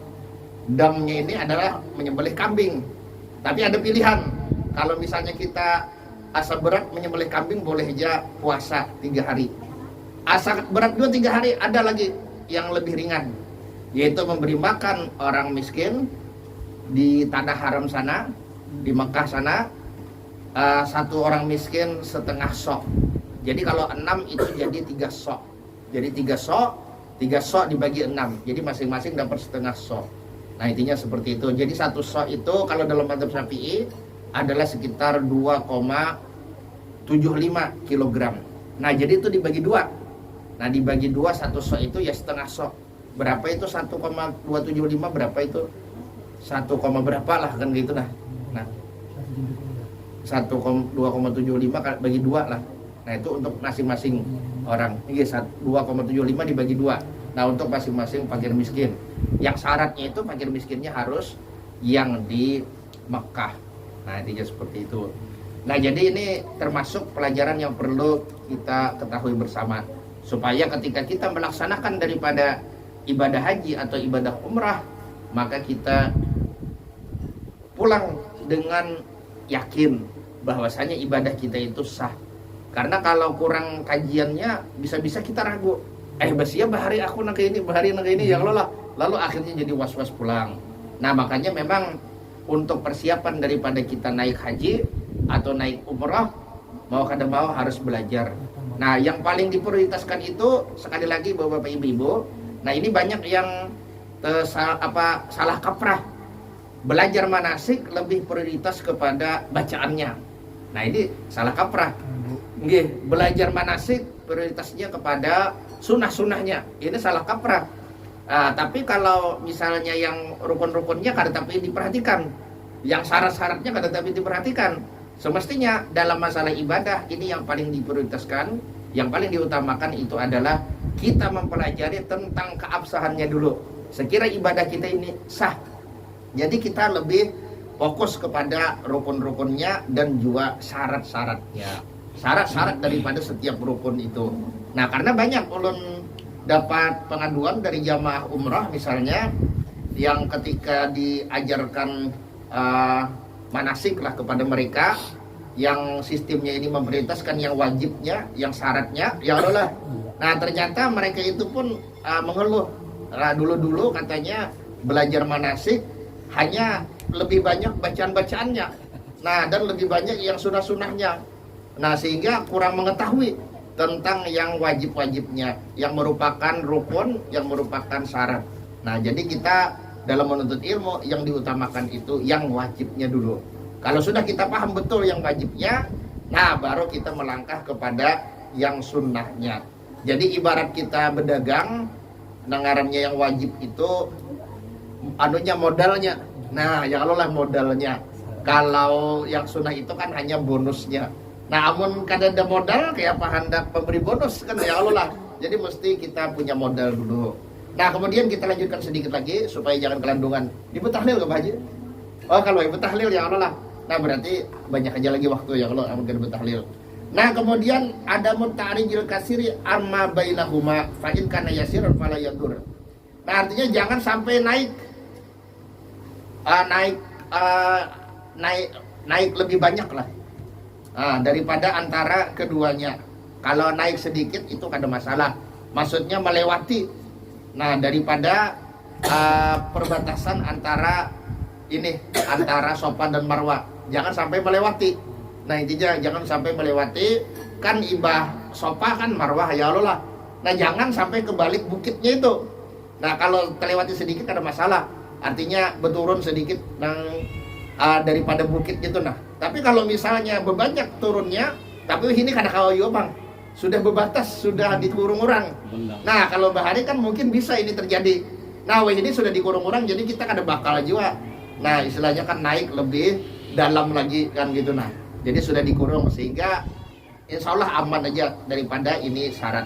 Damnya ini adalah menyembelih kambing. Tapi ada pilihan. Kalau misalnya kita asa berat menyembelih kambing, boleh aja puasa 3 hari. Asa berat juga 3 hari, ada lagi yang lebih ringan, yaitu memberi makan orang miskin di tanah haram sana, di Mekah sana, 1 orang miskin setengah sok. Jadi kalau 6 itu jadi 3 sok. Jadi 3 sok dibagi 6. Jadi masing-masing dapat setengah sok. Nah, intinya seperti itu. Jadi 1 sok itu kalau dalam mazhab Syafi'i adalah sekitar 2,75 kg. Nah, jadi itu dibagi 2. Nah, dibagi 2 1 sok itu ya setengah sok. Berapa itu 1,275, berapa itu 1, berapa lah kan gitu nah. Nah, 2,75 bagi 2 lah. Nah, itu untuk masing-masing orang. Ini 2,75 dibagi 2. Nah, untuk masing-masing fakir miskin. Yang syaratnya itu fakir miskinnya harus yang di Mekah. Nah, intinya seperti itu. Nah, jadi ini termasuk pelajaran yang perlu kita ketahui bersama, supaya ketika kita melaksanakan daripada ibadah haji atau ibadah umrah, maka kita pulang dengan yakin bahwasanya ibadah kita itu sah. Karena kalau kurang kajiannya bisa-bisa kita ragu. Basia bahari aku nang ini, bahari nang ini yang lalu akhirnya jadi was-was pulang. Nah, makanya memang untuk persiapan daripada kita naik haji atau naik umrah, mau kada mau harus belajar. Nah, yang paling diprioritaskan itu sekali lagi Bapak Ibu. Nah, ini banyak yang salah kaprah. Belajar manasik lebih prioritas kepada bacaannya. Nah, ini salah kaprah. Nggih, belajar manasik prioritasnya kepada sunah-sunahnya. Ini salah kaprah. Tapi kalau misalnya yang rukun-rukunnya kada tapi diperhatikan, yang syarat-syaratnya kada tapi diperhatikan. Semestinya dalam masalah ibadah ini yang paling diprioritaskan, yang paling diutamakan itu adalah kita mempelajari tentang keabsahannya dulu. Sekira ibadah kita ini sah. Jadi kita lebih fokus kepada rukun-rukunnya dan juga syarat-syaratnya. Syarat-syarat daripada setiap rukun itu. Nah, karena banyak ulun dapat pengaduan dari jamaah umrah misalnya yang ketika diajarkan manasik lah kepada mereka yang sistemnya ini memerintahkan yang wajibnya, yang syaratnya, ya Allah. Nah, ternyata mereka itu pun mengeluh. Nah, dulu-dulu katanya belajar manasik hanya lebih banyak bacaan-bacaannya. Nah, dan lebih banyak yang sunah-sunahnya. Nah, sehingga kurang mengetahui tentang yang wajib-wajibnya, yang merupakan rukun, yang merupakan syarat. Nah, jadi kita dalam menuntut ilmu yang diutamakan itu yang wajibnya dulu. Kalau sudah kita paham betul yang wajibnya, nah baru kita melangkah kepada yang sunnahnya. Jadi ibarat kita berdagang, ngarannya yang wajib itu anunya modalnya. Nah, ya Allah lah modalnya. Kalau yang sunnah itu kan hanya bonusnya. Nah, amun kada ada modal kayak apa hendak pemberi bonus kan ya Allah lah. Jadi mesti kita punya modal dulu. Nah, kemudian kita lanjutkan sedikit lagi supaya jangan kelandungan. Ibu tahlil ke Pak Haji? Oh, kalau ibu tahlil ya Allah lah. Nah, berarti banyak aja lagi waktu ya Allah amun ibu tahlil. Nah, kemudian ada muta'rijil kasiri amma bainahuma fa in kana yasiran fala yadur. Nah, artinya jangan sampai naik lebih banyak lah. Daripada antara keduanya. Kalau naik sedikit itu kada masalah. Maksudnya melewati. Nah, daripada perbatasan antara Safa dan Marwah. Jangan sampai melewati. Nah, intinya jangan sampai melewati. Kan ibah Safa kan Marwah ya Allah. Nah, jangan sampai kebalik bukitnya itu. Nah, kalau terlewati sedikit kada masalah. Artinya berturun sedikit daripada bukit itu. Nah, tapi kalau misalnya bebanyak turunnya, tapi ini kada kawayo Bang. Sudah berbatas, sudah dikurung orang. Nah, kalau bahari kan mungkin bisa ini terjadi. Nah, ini sudah dikurung orang, jadi kita kada bakal juga. Nah, istilahnya kan naik lebih dalam lagi kan gitu. Nah, jadi sudah dikurung sehingga insya Allah aman aja daripada ini syarat.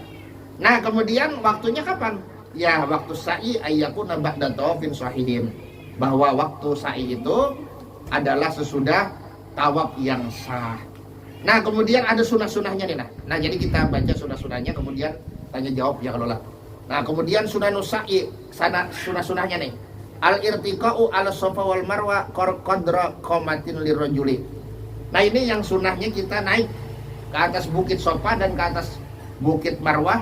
Nah, kemudian waktunya kapan? Ya, waktu sa'i ayyakuna ba'da tawafin sahihin. Bahwa waktu sa'i itu adalah sesudah tawaf yang sah. Nah, kemudian ada sunah-sunahnya nih. Nah, jadi kita baca sunah-sunahnya, kemudian tanya jawab ya kalau lah. Nah, kemudian sunanus sa'i, sunah-sunahnya nih. Al-irtiqa'u ala Safa wal Marwa qadra qamatin lirrajuli. Nah, ini yang sunahnya kita naik ke atas bukit Safa dan ke atas bukit Marwah.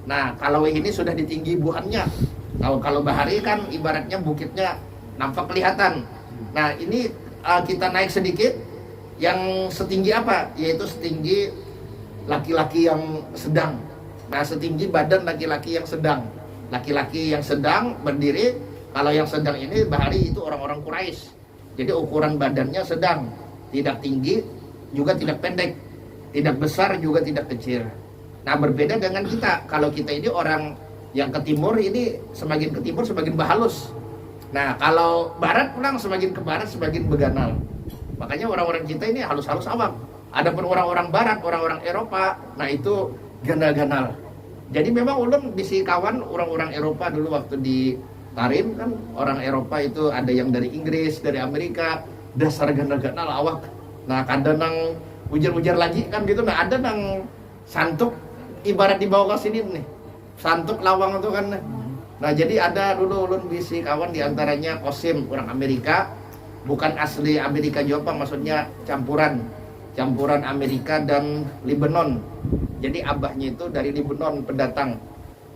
Nah, kalau ini sudah ditinggi buhannya. Kalau bahari kan ibaratnya bukitnya nampak kelihatan. Nah, ini kita naik sedikit. Yang setinggi apa? Yaitu setinggi laki-laki yang sedang. Nah, setinggi badan laki-laki yang sedang. Laki-laki yang sedang berdiri. Kalau yang sedang ini bahari itu orang-orang Quraisy. Jadi ukuran badannya sedang. Tidak tinggi, juga tidak pendek. Tidak besar, juga tidak kecil. Nah, berbeda dengan kita. Kalau kita ini orang yang ke timur ini semakin ke timur semakin bahalus. Nah, kalau barat pulang semakin ke barat semakin beganal. Makanya orang-orang kita ini halus-halus awam. Adapun orang-orang barat, orang-orang Eropa, nah itu ganal-ganal. Jadi memang ulun bisi kawan orang-orang Eropa dulu waktu di Tarim kan orang Eropa itu ada yang dari Inggris, dari Amerika, dasar ganal-ganal awak. Nah, kadang nang ujar-ujar lagi kan gitu. Nah, ada nang santuk ibarat dibawa ke sini nih. Santuk lawang itu kan. Nah, jadi ada dulu ulun bisi kawan diantaranya Kosim orang Amerika. Bukan asli Amerika Jepang, maksudnya campuran Amerika dan Lebanon. Jadi abahnya itu dari Lebanon pendatang.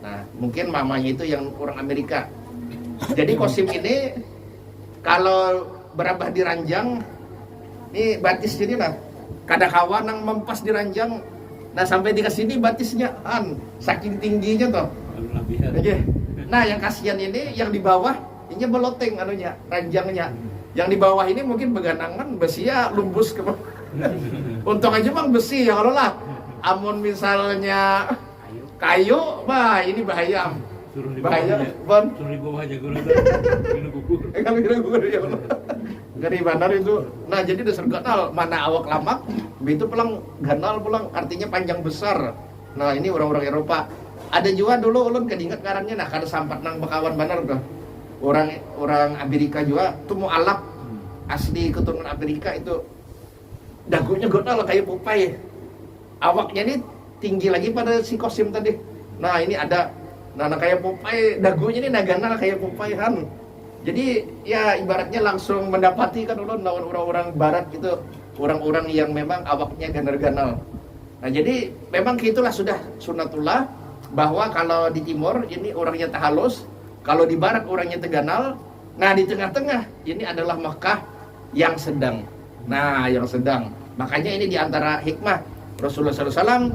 Nah, mungkin mamanya itu yang orang Amerika. Jadi Kosim ini kalau berabah di ranjang, ini batis jadi lah. Kada kawan yang mempas di ranjang, Nah sampai di sini batisnya saking tingginya toh. Oke. Nah yang kasihan ini yang di bawah ini beloteng anunya, ranjangnya. Yang di bawah ini mungkin beganangan besinya lumbus ke bawah. Untung aja bang besi ya kalau lah. Amun misalnya kayu, bah ini bahaya. Suruh di Bahaya, bawah Bon. Suruh di bawah aja guru gugur. Kami kira gugur ya Allah. Ngeri benar itu. Nah jadi dasar ganal mana awak lamak, itu pulang ganal pulang artinya panjang besar. Nah ini orang-orang Eropa. Ada juga dulu ulun kedinget karangnya nah kada sampat nang bekawan benar tuh. Orang Amerika juga tuh mau alap asli keturunan Amerika itu dagunya ganal kayak Popeye. Awaknya ini tinggi lagi pada si Kosim tadi. Nah ini ada kayak Popeye, dagunya ini naganal kayak Popeye kan. Jadi ya ibaratnya langsung mendapati kan ulun lawan orang-orang barat gitu, orang-orang yang memang awaknya ganal-ganal. Nah jadi memang itulah sudah sunatullah bahwa kalau di timur ini orangnya tahalus, kalau di barat orangnya teganal. Nah di tengah-tengah ini adalah Makkah yang sedang. Nah yang sedang. Makanya ini diantara hikmah Rasulullah SAW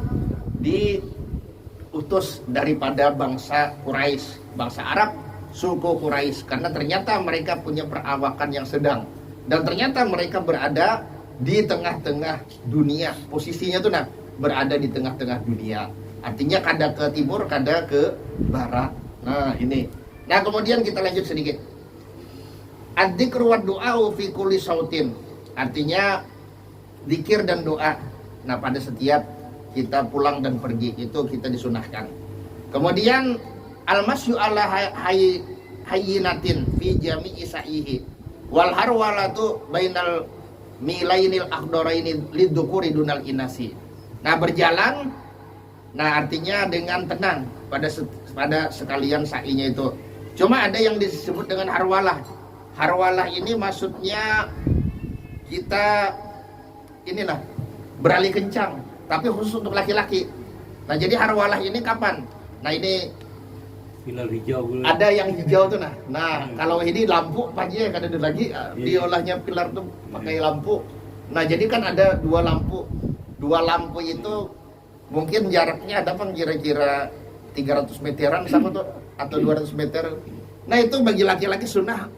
diutus daripada bangsa Quraisy, bangsa Arab, suku Quraisy, karena ternyata mereka punya perawakan yang sedang dan ternyata mereka berada di tengah-tengah dunia. Posisinya tuh berada di tengah-tengah dunia. Artinya kada ke timur, kada ke barat. Nah, ini. Nah, kemudian kita lanjut sedikit. Adzikru wa du'a'u fi kulli sautin. Artinya zikir dan doa. Nah, pada setiap kita pulang dan pergi itu kita disunahkan. Kemudian al-masyu ala hayyinatin fi jami'i sa'ihi wal harwalatu bainal milainil akhdaraini lidzukuri dunal inasi. Nah berjalan, nah artinya dengan tenang pada sekalian sa'inya itu. Cuma ada yang disebut dengan harwalah. Harwalah ini maksudnya kita inilah beralih kencang, tapi khusus untuk laki-laki. Nah jadi harwalah ini kapan? Nah ini Pilar hijau gue. ada yang hijau tuh nah kalau ini lampu pagi ya kan ada lagi diolahnya pilar tuh pakai lampu. Nah jadi kan ada dua lampu itu mungkin jaraknya ada kan kira-kira 300 meteran sama tuh atau 200 meter. Nah itu bagi laki-laki sunnah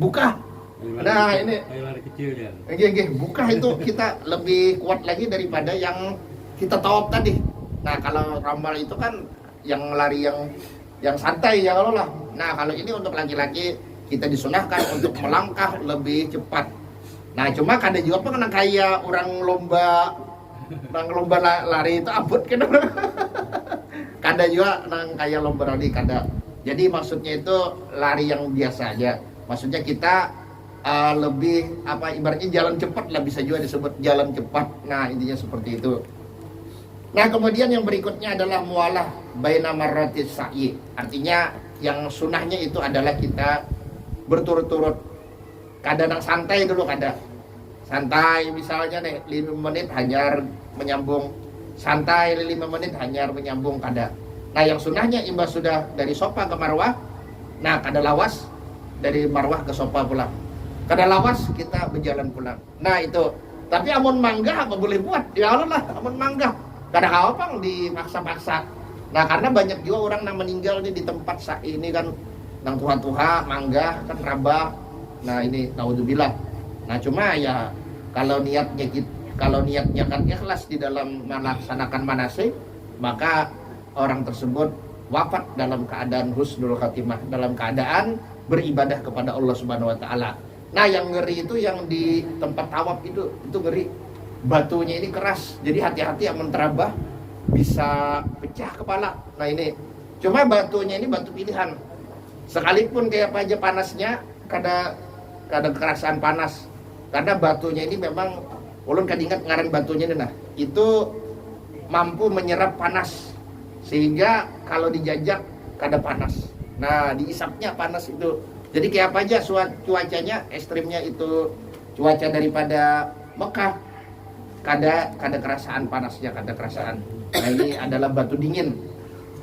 buka. Nah ini lari kecil ya. Buka itu kita lebih kuat lagi daripada yang kita tawaf tadi. Nah kalau ramal itu kan yang lari yang santai ya kalau lah. Nah kalau ini untuk laki-laki kita disunahkan untuk melangkah lebih cepat. Nah cuma kada juga kan kayak orang lomba lari itu abut kan. Kada juga nang kayak lomba lari kada. Jadi maksudnya itu lari yang biasa aja. Maksudnya kita lebih ibaratnya jalan cepat lah, bisa juga disebut jalan cepat. Nah intinya seperti itu. Nah kemudian yang berikutnya adalah mualah baina marratis sa'i. Artinya yang sunahnya itu adalah kita berturut-turut. Kadang santai dulu santai misalnya 5 menit hanyar menyambung, santai 5 menit hanyar menyambung kada. Nah yang sunahnya imbas sudah dari Sofa ke Marwah, nah kada lawas dari Marwah ke Sofa pulang. Kada lawas kita berjalan pulang. Nah itu. Tapi amun manggah apa boleh buat? Ya Allah lah amun manggah. Kadang apa dipaksa-paksa. Nah karena banyak juga orang yang meninggal nih di tempat ini kan nang tuha-tuha, manggah, kan rabah. Nah ini naudzubillah. Nah cuma ya kalau niatnya kan ikhlas di dalam melaksanakan manasik, maka orang tersebut wafat dalam keadaan husnul khatimah, dalam keadaan beribadah kepada Allah Subhanahu wa taala. Nah yang ngeri itu yang di tempat tawaf itu ngeri. Batunya ini keras, jadi hati-hati yang menterabah bisa pecah kepala. Nah ini, cuma batunya ini batu pilihan. Sekalipun kayak apa aja panasnya, kada kekerasan panas. Karena batunya ini memang, ulun kan ingat ngaran batunya ini itu mampu menyerap panas, sehingga kalau dijajak kada panas. Nah diisapnya panas itu. Jadi kayak apa aja cuacanya ekstrimnya itu cuaca daripada Mekah. Kada kerasaan panasnya, kada kerasaan. Nah ini adalah batu dingin.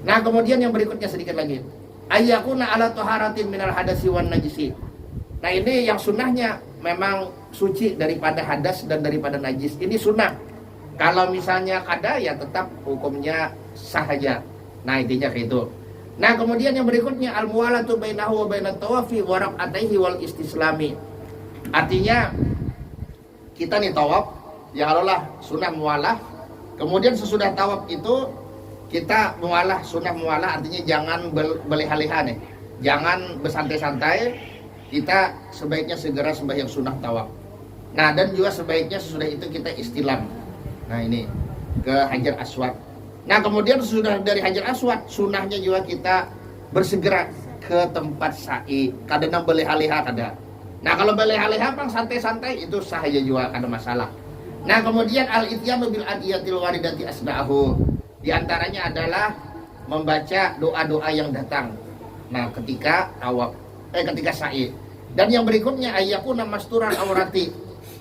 Nah kemudian yang berikutnya sedikit lagi. Ayyakuna ala taharatin minal hadasi wan najisi. Nah ini yang sunnahnya memang suci daripada hadas dan daripada najis. Ini sunnah. Kalau misalnya kada ya tetap hukumnya sah saja. Nah intinya kayak itu. Nah kemudian yang berikutnya al-muwalatu bainahu wa bainat tawafi wa raq'ataihi wal istislami. Artinya kita nih tawaf ya Allah sunnah muwalah. Kemudian sesudah tawaf itu kita muwalah, sunnah muwalah artinya jangan berleha-leha nih. Jangan bersantai-santai. Kita sebaiknya segera sembahyang sunnah tawaf. Nah dan juga sebaiknya sesudah itu kita istilam. Nah ini ke Hajar Aswad. Nah kemudian sudah dari Hajar Aswad, sunnahnya juga kita bersegera ke tempat sa'i. Kadang berleha-leha kada. Nah kalau berleha-leha bang santai-santai itu sah aja juga kada masalah. Nah kemudian al-ityamu bil adiyatil waridati asna'ahu. Di antaranya adalah membaca doa-doa yang datang. Nah ketika tawaf, ketika sa'i. Dan yang berikutnya ayyakuna masturan aurati.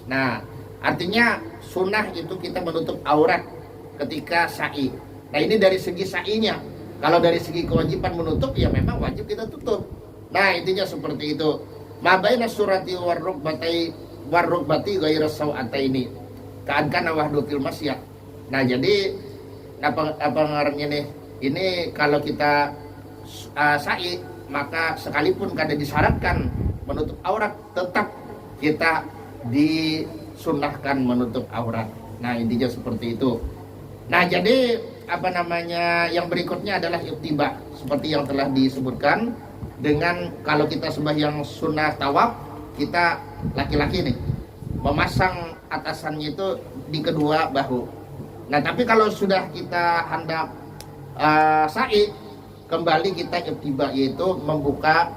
Nah artinya sunnah itu kita menutup aurat ketika sa'i. Nah ini dari segi sa'inya. Kalau dari segi kewajiban menutup ya memang wajib kita tutup. Nah intinya seperti itu. Ma baina surati warrukbati ghairu sawataini. Ka'an wahdatil masyah. Nah jadi apa ngarannya nih? Ini kalau kita sa'i maka sekalipun kada disyaratkan menutup aurat tetap kita disunnahkan menutup aurat. Nah intinya seperti itu. Nah jadi apa namanya yang berikutnya adalah ittiba seperti yang telah disebutkan dengan kalau kita sembahyang sunnah tawaf kita laki-laki nih memasang atasannya itu di kedua bahu. Nah tapi kalau sudah kita hendak sa'i kembali kita ittiba yaitu membuka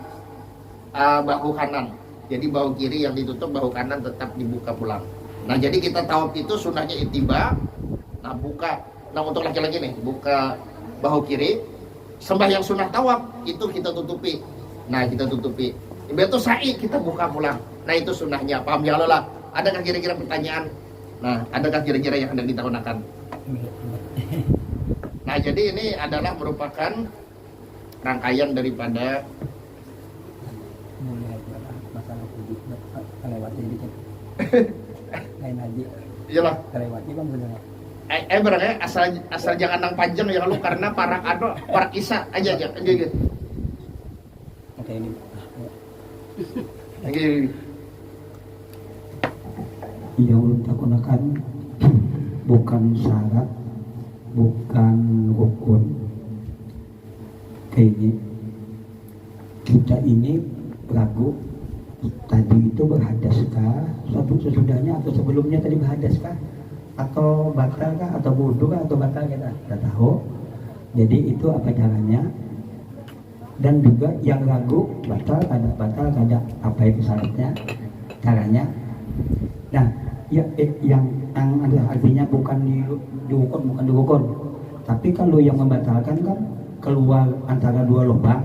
bahu kanan. Jadi bahu kiri yang ditutup, bahu kanan tetap dibuka pulang. Nah jadi kita tawaf itu sunnahnya ittiba. Nah buka. Nah untuk laki-laki nih buka bahu kiri. Sembahyang sunnah tawaf itu kita tutupi. Nah kita tutupi. Begitu sa'i kita buka pulang. Nah itu sunnahnya. Paham ya Allah? Adakah kira-kira pertanyaan? Nah adakah kira-kira yang hendak kita gunakan? Nah jadi ini adalah merupakan rangkaian daripada lain haji. Iyalah. Kelewati bang bener. Berarti asal jangan nang panjang ya lu karena parak isa aja. Oke ini. Lagi. Yang kita gunakan bukan syarat, bukan rukun. Kayaknya kita ini ragu tadi itu berhadaskah, sesudahnya atau sebelumnya tadi berhadaskah, atau batalkah, atau wudu atau batal kita tidak tahu. Jadi itu apa caranya? Dan juga yang ragu batal kada apa itu syaratnya, caranya. Nah, ya yang adalah artinya bukan dihukum, tapi kalau yang membatalkan kan keluar antara dua lubang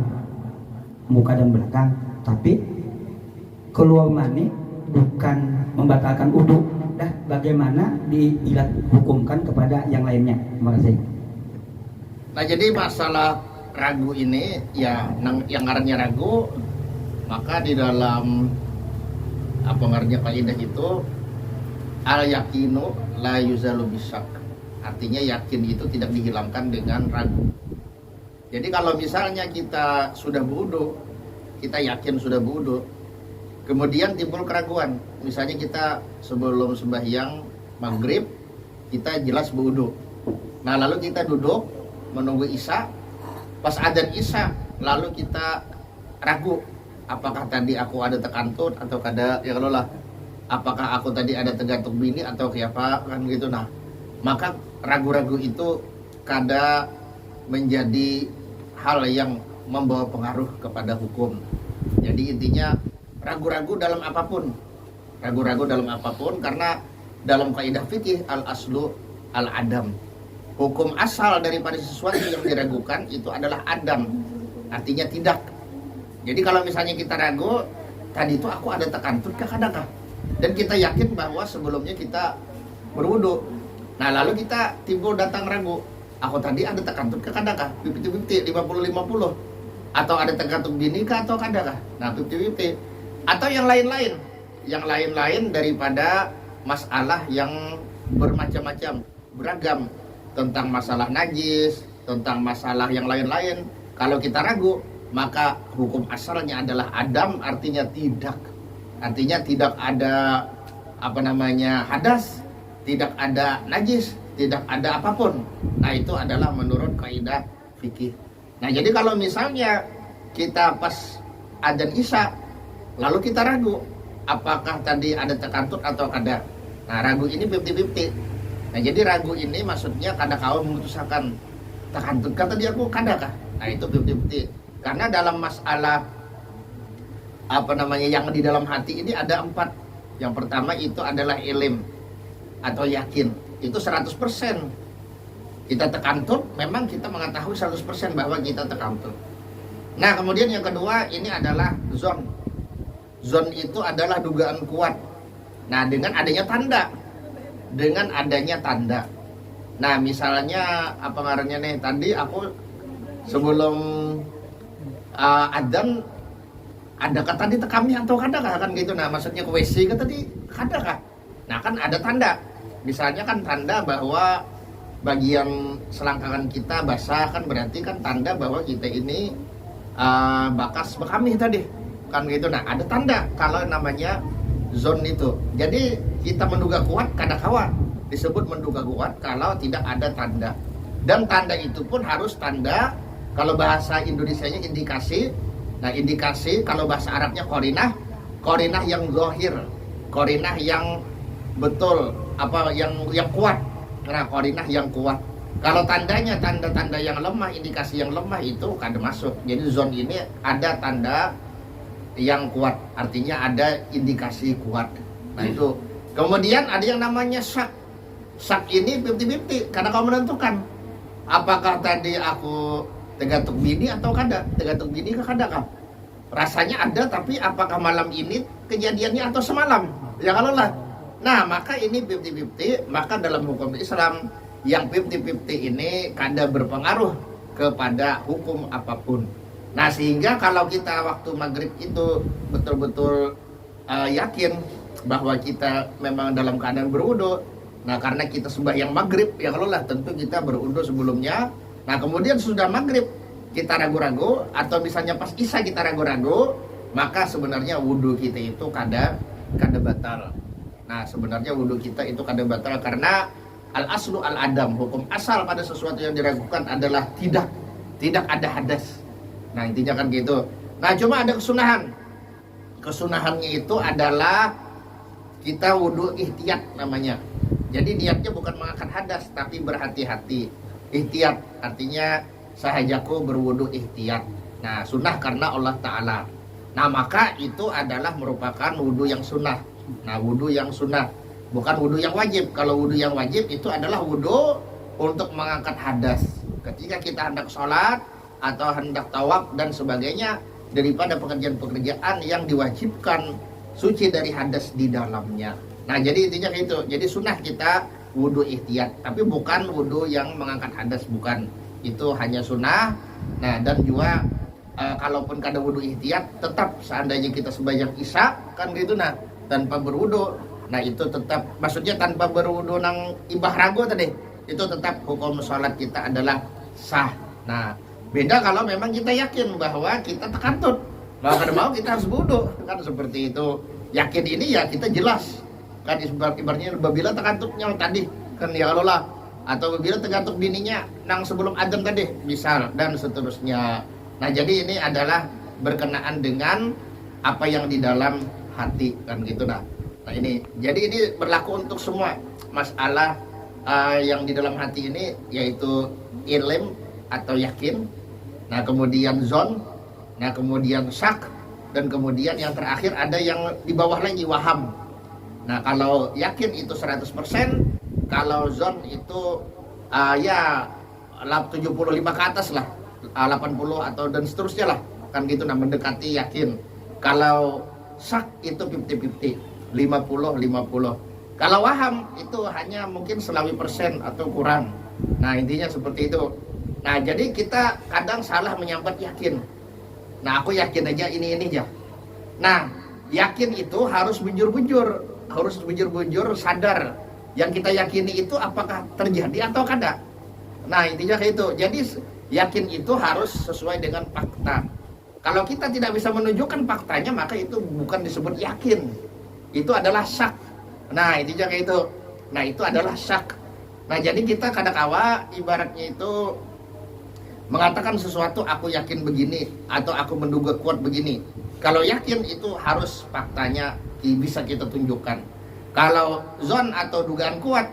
muka dan belakang, tapi keluar mani bukan membatalkan wudu. Dah bagaimana diilat hukumkan kepada yang lainnya? Terima kasih. Nah jadi masalah ragu ini ya yang ngarannya ragu maka di dalam apa ngarannya kaidah itu al yakinu la yuzalu bisyak. Artinya yakin itu tidak dihilangkan dengan ragu. Jadi kalau misalnya kita sudah berwudu, kita yakin sudah berwudu, kemudian timbul keraguan. Misalnya kita sebelum sembahyang maghrib, kita jelas berwudu. Nah lalu kita duduk menunggu isya. Pas adzan isya, lalu kita ragu. Apakah tadi aku ada tekantut atau kada ya kalau lah. Apakah aku tadi ada tegantung bini atau kayak apa kan gitu. Nah maka ragu-ragu itu kada menjadi hal yang membawa pengaruh kepada hukum. Jadi intinya ragu-ragu dalam apapun, karena dalam kaidah fikih al aslu al adam, hukum asal daripada sesuatu yang diragukan itu adalah adam, artinya tidak. Jadi kalau misalnya kita ragu tadi itu aku ada tekantut kah kadang-kah, dan kita yakin bahwa sebelumnya kita berwudu, nah lalu kita timbul datang ragu, aku tadi ada tekantut kah kadang-kah, 50-50, 50-50, atau ada tergantung bini kah atau kadang-kah, nah 50-50, atau yang lain-lain daripada masalah yang bermacam-macam. beragam tentang masalah najis, tentang masalah yang lain-lain. Kalau kita ragu, maka hukum asalnya adalah adam, artinya tidak ada hadas, tidak ada najis, tidak ada apapun. Nah, itu adalah menurut kaidah fikih. Nah, jadi kalau misalnya kita pas adzan Isya lalu kita ragu apakah tadi ada tekantut atau kada. Nah, ragu ini 50-50. Nah, jadi ragu ini maksudnya kada kau memutuskan tekantut kata dia aku kada kah. Nah, itu 50-50. Karena dalam masalah yang di dalam hati ini ada 4. Yang pertama itu adalah ilim atau yakin. Itu 100%. Kita tekantut, memang kita mengetahui 100% bahwa kita tekantut. Nah, kemudian yang kedua ini adalah zon. Zon itu adalah dugaan kuat. Nah, dengan adanya tanda. Nah, misalnya apa ngarannya nih, tadi aku sebelum adzan ada kata di tekamnya atau kada kah kan gitu. Nah, maksudnya ke WC kata di kada kah. Nah, kan ada tanda. Misalnya kan tanda bahwa bagian selangkangan kita basah, kan berarti kan tanda bahwa kita ini bakas bekami tadi kan gitu. Nah, ada tanda kalau namanya zon itu. Jadi kita menduga kuat kada kawa disebut menduga kuat kalau tidak ada tanda. Dan tanda itu pun harus tanda, kalau bahasa Indonesianya indikasi. Nah, indikasi kalau bahasa Arabnya qarinah yang zahir, qarinah yang betul, yang kuat. Nah, qarinah yang kuat. Kalau tandanya tanda-tanda yang lemah, indikasi yang lemah itu kada masuk. Jadi zon ini ada tanda yang kuat, artinya ada indikasi kuat. Nah, itu. Kemudian ada yang namanya syak. Syak ini 50-50 karena kau menentukan apakah tadi aku tegatuk bini atau kada. Tegatuk bini kah kada kah? Rasanya ada, tapi apakah malam ini kejadiannya atau semalam? Ya kalau lah. Nah, maka ini 50-50, maka dalam hukum Islam yang 50-50 ini kada berpengaruh kepada hukum apapun. Nah, sehingga kalau kita waktu maghrib itu betul-betul yakin bahwa kita memang dalam keadaan berwudu. Nah, karena kita sembahyang maghrib, ya kalau lah tentu kita berwudu sebelumnya. Nah, kemudian sudah maghrib kita ragu-ragu, atau misalnya pas isya kita ragu-ragu, maka sebenarnya wudu kita itu kada batal. Nah, sebenarnya wudu kita itu kada batal karena al-aslu al-adam, hukum asal pada sesuatu yang diragukan adalah tidak ada hadas. Nah, intinya kan gitu. Nah, cuma ada kesunahan. Kesunahannya itu adalah kita wudu ihtiyat namanya. Jadi niatnya bukan mengangkat hadas, tapi berhati-hati. Ihtiyat artinya sahajaku berwudu ihtiyat. Nah, sunnah karena Allah Ta'ala. Nah, maka itu adalah merupakan wudu yang sunnah. Nah, wudu yang sunnah, bukan wudu yang wajib. Kalau wudu yang wajib itu adalah wudu untuk mengangkat hadas. Ketika kita hendak sholat atau hendak tawaf dan sebagainya, daripada pekerjaan-pekerjaan yang diwajibkan suci dari hadas di dalamnya. Nah, jadi intinya itu. Jadi sunnah kita wudu ihtiyat, tapi bukan wudu yang mengangkat hadas, bukan. Itu hanya sunnah. Nah, dan juga kalaupun kada wudu ihtiyat, tetap seandainya kita sembahyang isya kan gitu, nah tanpa berwudu, nah itu tetap, maksudnya tanpa berwudu nang ibah ragu tadi, itu tetap hukum sholat kita adalah sah. Nah, beda kalau memang kita yakin bahwa kita tekantut, mau kada mau kita harus wudu kan, seperti itu. Yakin ini ya kita jelas kan, ibaratnya bila tekantutnya tadi kan, ya Allah lah, atau bila tergantung bininya nang sebelum adzan tadi misal, dan seterusnya. Nah, jadi ini adalah berkenaan dengan apa yang di dalam hati kan gitu. Nah, ini jadi ini berlaku untuk semua masalah yang di dalam hati ini, yaitu ilim atau yakin. Nah, kemudian zon, nah kemudian syak, dan kemudian yang terakhir ada yang di bawah lagi waham. Nah, kalau yakin itu 100%, kalau zon itu ya 75 ke atas lah, 80 atau dan seterusnya lah kan gitu. Nah, mendekati yakin. Kalau syak itu 50-50, 50-50. Kalau waham itu hanya mungkin 10% atau kurang. Nah, intinya seperti itu. Nah, jadi kita kadang salah menyambat yakin. Nah, aku yakin aja ini aja. Nah, yakin itu harus bujur-bujur sadar yang kita yakini itu apakah terjadi atau kada. Nah intinya kayak itu. Jadi yakin itu harus sesuai dengan fakta. Kalau kita tidak bisa menunjukkan faktanya, maka itu bukan disebut yakin. Itu adalah syak. Nah intinya kayak itu. Nah itu adalah syak. Nah jadi kita kadang-kala ibaratnya itu mengatakan sesuatu aku yakin begini atau aku menduga kuat begini. Kalau yakin itu harus faktanya bisa kita tunjukkan. Kalau zon atau dugaan kuat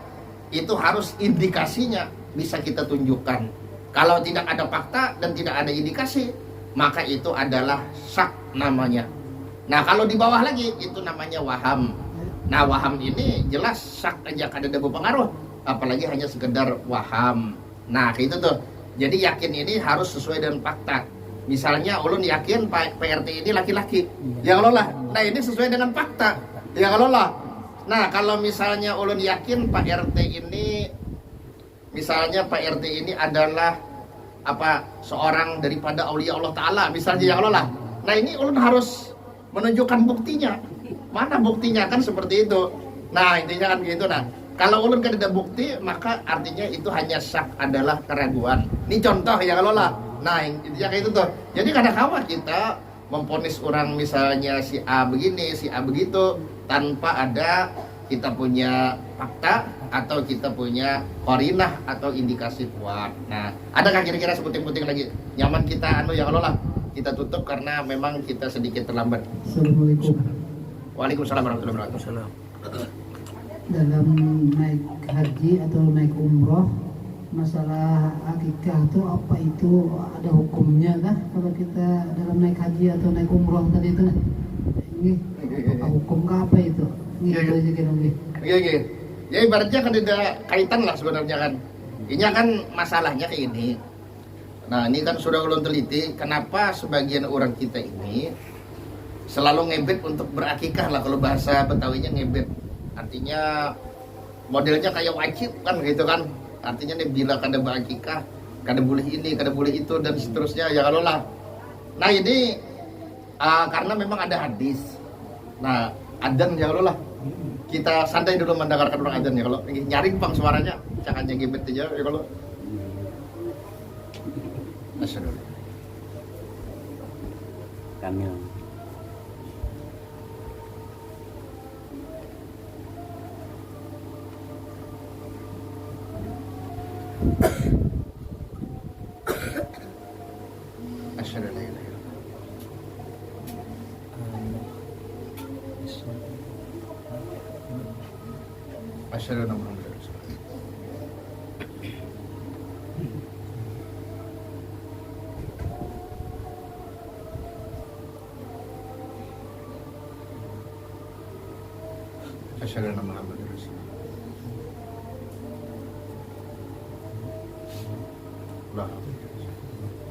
itu harus indikasinya bisa kita tunjukkan. Kalau tidak ada fakta dan tidak ada indikasi, maka itu adalah syak namanya. Nah kalau di bawah lagi itu namanya waham. Nah waham ini jelas syak aja kada ada berpengaruh, apalagi hanya sekedar waham. Nah kayak itu tuh. Jadi yakin ini harus sesuai dengan fakta. Misalnya ulun yakin Pak RT ini laki-laki, ya kalau lah. Nah ini sesuai dengan fakta, ya kalau lah. Nah kalau misalnya ulun yakin Pak RT ini, misalnya Pak RT ini adalah seorang daripada aulia Allah Ta'ala, misalnya ya Allah lah. Nah ini ulun harus menunjukkan buktinya. Mana buktinya, kan seperti itu. Nah intinya kan gitu. Nah kalau ulun kan ada bukti, maka artinya itu hanya syak, adalah keraguan. Ini contoh ya kalau lah. Nah intinya kayak itu tuh. Jadi kadang-kadang kita memponis orang misalnya si A begini, si A begitu, tanpa ada kita punya fakta atau kita punya qarinah atau indikasi kuat. Nah, adakah kira-kira sebuting-buting lagi? Nyaman kita ya Allah lah. Kita tutup karena memang kita sedikit terlambat. Assalamualaikum. Waalaikumsalam warahmatullahi wabarakatuh. Dalam naik haji atau naik umroh, masalah akikah itu apa itu ada hukumnya kah? Kalau kita dalam naik haji atau naik umroh tadi itu, ini apa hukum kah apa itu? Ini Iya, iya. aja kan Om. Iya. Ya ibaratnya kan ada kaitan lah sebenarnya kan. Ini kan masalahnya kayak ini. Nah ini kan sudah ulun teliti, kenapa sebagian orang kita ini selalu ngebet untuk berakikah lah, kalau bahasa Betawinya ngebet. Artinya modelnya kayak wajib kan gitu kan. Artinya nih bila kada berakikah, kada boleh ini, kada boleh itu dan seterusnya ya kalau lah. Nah ini karena memang ada hadis. Nah adzan ya kalau lah. Kita santai dulu mendengarkan orang adzan ya kalau nyaring pang suaranya, jangan yang gebet aja ya kalau. Asyhadu. Kamil. Asyhadu an la ilaha illallah. Asyhadu anna Muhammadar Rasulullah. Asyhadu anna Muhammadar Rasulullah. La ilaha illallah.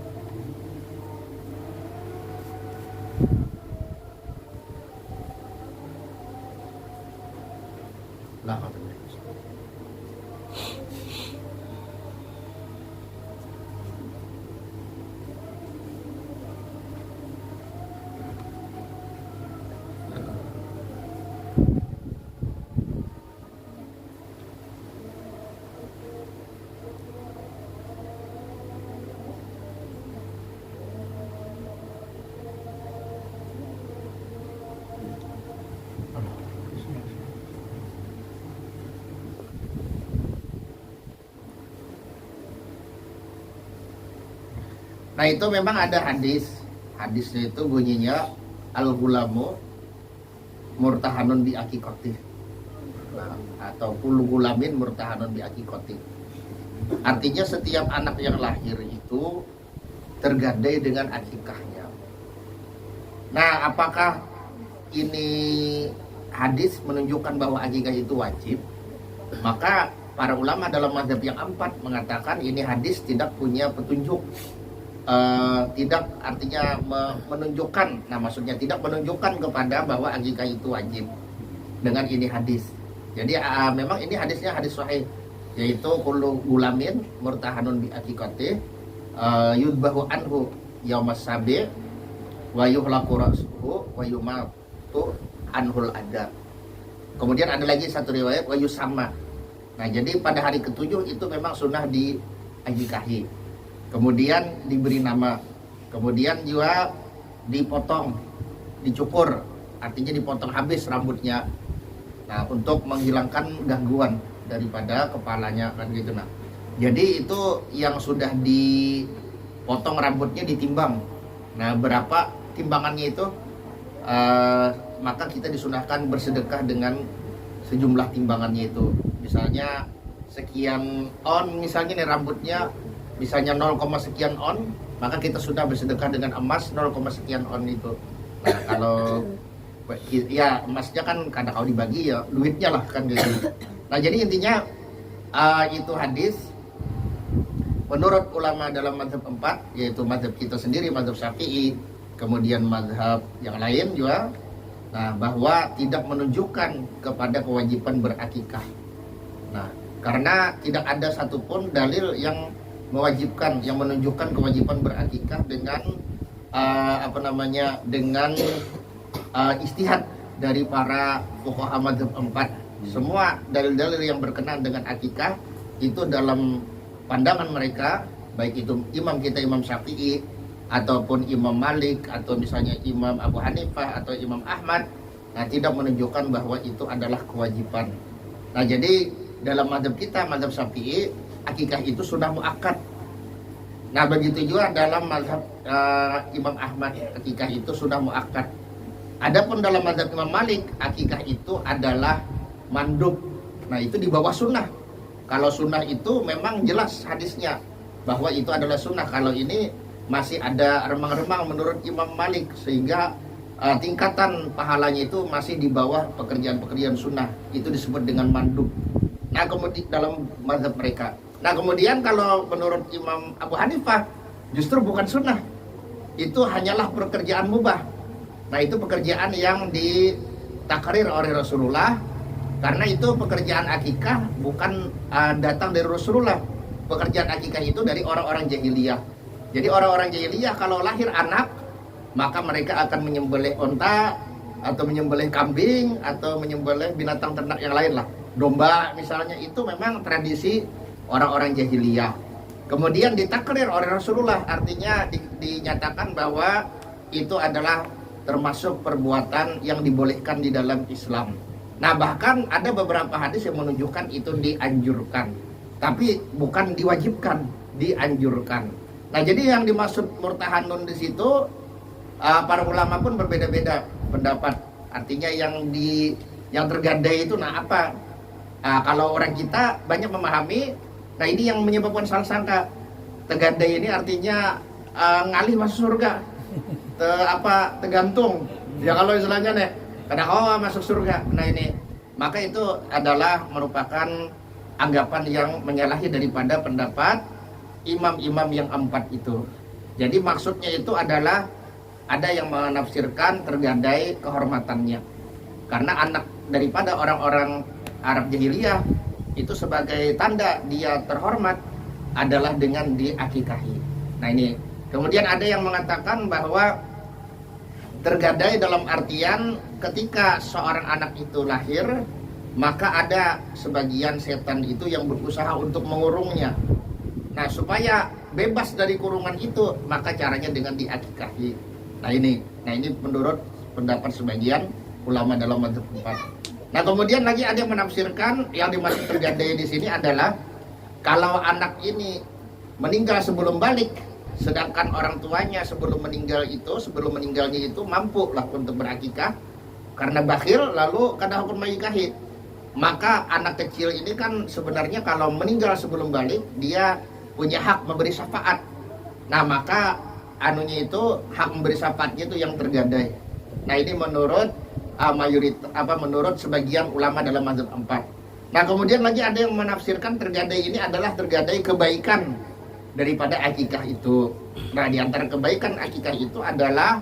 La ilaha illallah. Nah itu memang ada hadis. Hadisnya itu bunyinya al-gulamu murtahanun bi akikoti. Nah, atau kulu gulamin murtahanun bi akikoti. Artinya setiap anak yang lahir itu tergadai dengan akikahnya. Nah apakah ini hadis menunjukkan bahwa akikah itu wajib? Maka para ulama dalam mazhab yang empat mengatakan ini hadis tidak punya petunjuk. Tidak artinya menunjukkan, nah maksudnya tidak menunjukkan kepada bahwa akikah itu wajib dengan ini hadis. Jadi memang ini hadisnya hadis sahih, yaitu kullu gulamin murtahanun bi akikati yudbahu anhu yaumas sabi wa yuhlaqu ra'suhu wa yumatu anhul adab. Kemudian ada lagi satu riwayat wa yusamma. Nah, jadi pada hari ketujuh itu memang sunnah diakikahi. Kemudian diberi nama. Kemudian juga dipotong, dicukur, artinya dipotong habis rambutnya. Nah, untuk menghilangkan gangguan daripada kepalanya kan gitu. Nah, jadi itu yang sudah dipotong rambutnya ditimbang. Nah, berapa timbangannya itu? Maka kita disunahkan bersedekah dengan sejumlah timbangannya itu. Misalnya sekian on, misalnya nih rambutnya misalnya 0, sekian on, maka kita sudah bersedekah dengan emas 0, sekian on itu. Nah, kalau ya emasnya kan kadang kalau dibagi ya duitnya lah kan gitu. Nah, jadi intinya itu hadis menurut ulama dalam mazhab 4, yaitu mazhab kita sendiri, mazhab Syafi'i, kemudian mazhab yang lain juga, nah, bahwa tidak menunjukkan kepada kewajiban berakikah. Nah, karena tidak ada satupun dalil yang mewajibkan, yang menunjukkan kewajiban berakikah dengan dengan istihad dari para fuqaha mazhab 4. Semua dalil-dalil yang berkenaan dengan akikah itu dalam pandangan mereka, baik itu imam kita Imam Syafi'i ataupun Imam Malik atau misalnya Imam Abu Hanifah atau Imam Ahmad, nah, tidak menunjukkan bahwa itu adalah kewajiban. Nah, jadi dalam mazhab kita, mazhab Syafi'i, akikah itu sunnah muakkad. Nah, begitu juga dalam mazhab Imam Ahmad, akikah itu sunnah muakkad. Adapun dalam mazhab Imam Malik, akikah itu adalah mandub. Nah, itu di bawah sunnah. Kalau sunnah itu memang jelas hadisnya bahwa itu adalah sunnah. Kalau ini masih ada remang-remang menurut Imam Malik, sehingga tingkatan pahalanya itu masih di bawah pekerjaan-pekerjaan sunnah. Itu disebut dengan mandub. Nah, kemudian dalam mazhab mereka. Nah, kemudian kalau menurut Imam Abu Hanifah justru bukan sunnah. Itu hanyalah pekerjaan mubah. Nah, itu pekerjaan yang ditakrir oleh Rasulullah. Karena itu pekerjaan akikah bukan datang dari Rasulullah. Pekerjaan akikah itu dari orang-orang jahiliyah. Jadi orang-orang jahiliyah kalau lahir anak, maka mereka akan menyembelih onta atau menyembelih kambing atau menyembelih binatang ternak yang lain lah. Domba misalnya, itu memang tradisi orang-orang jahiliyah. Kemudian ditakrir oleh Rasulullah, artinya dinyatakan bahwa itu adalah termasuk perbuatan yang dibolehkan di dalam Islam. Nah, bahkan ada beberapa hadis yang menunjukkan itu dianjurkan, tapi bukan diwajibkan, dianjurkan. Nah, jadi yang dimaksud murtahanun di situ para ulama pun berbeda-beda pendapat. Artinya yang tergadai itu nah apa? Kalau orang kita banyak memahami, nah ini yang menyebabkan salah sangka. Tergadai ini artinya ngalih masuk surga. Tergantung. Ya kalau istilahnya nih, kadang masuk surga. Nah ini, maka itu adalah merupakan anggapan yang menyalahi daripada pendapat imam-imam yang 4 itu. Jadi maksudnya itu adalah ada yang menafsirkan tergadai kehormatannya. Karena anak daripada orang-orang Arab jahiliyah itu sebagai tanda dia terhormat adalah dengan diakikahi. Nah ini, kemudian ada yang mengatakan bahwa tergadai dalam artian ketika seorang anak itu lahir, maka ada sebagian setan itu yang berusaha untuk mengurungnya. Nah, supaya bebas dari kurungan itu, maka caranya dengan diakikahi. Nah ini menurut pendapat sebagian ulama dalam mazhab 4. Nah, kemudian lagi ada yang menafsirkan yang dimaksud tergadai di sini adalah kalau anak ini meninggal sebelum balik, sedangkan orang tuanya sebelum meninggalnya itu mampu lah untuk berakikah karena bakhil lalu kada hukum menikahi. Maka anak kecil ini kan sebenarnya kalau meninggal sebelum balik dia punya hak memberi syafaat. Nah, maka hak memberi syafaatnya itu yang tergadai. Nah, ini menurut menurut sebagian ulama dalam mazhab 4. Nah, kemudian lagi ada yang menafsirkan tergadai ini adalah tergadai kebaikan daripada akikah itu. Nah, di antara kebaikan akikah itu adalah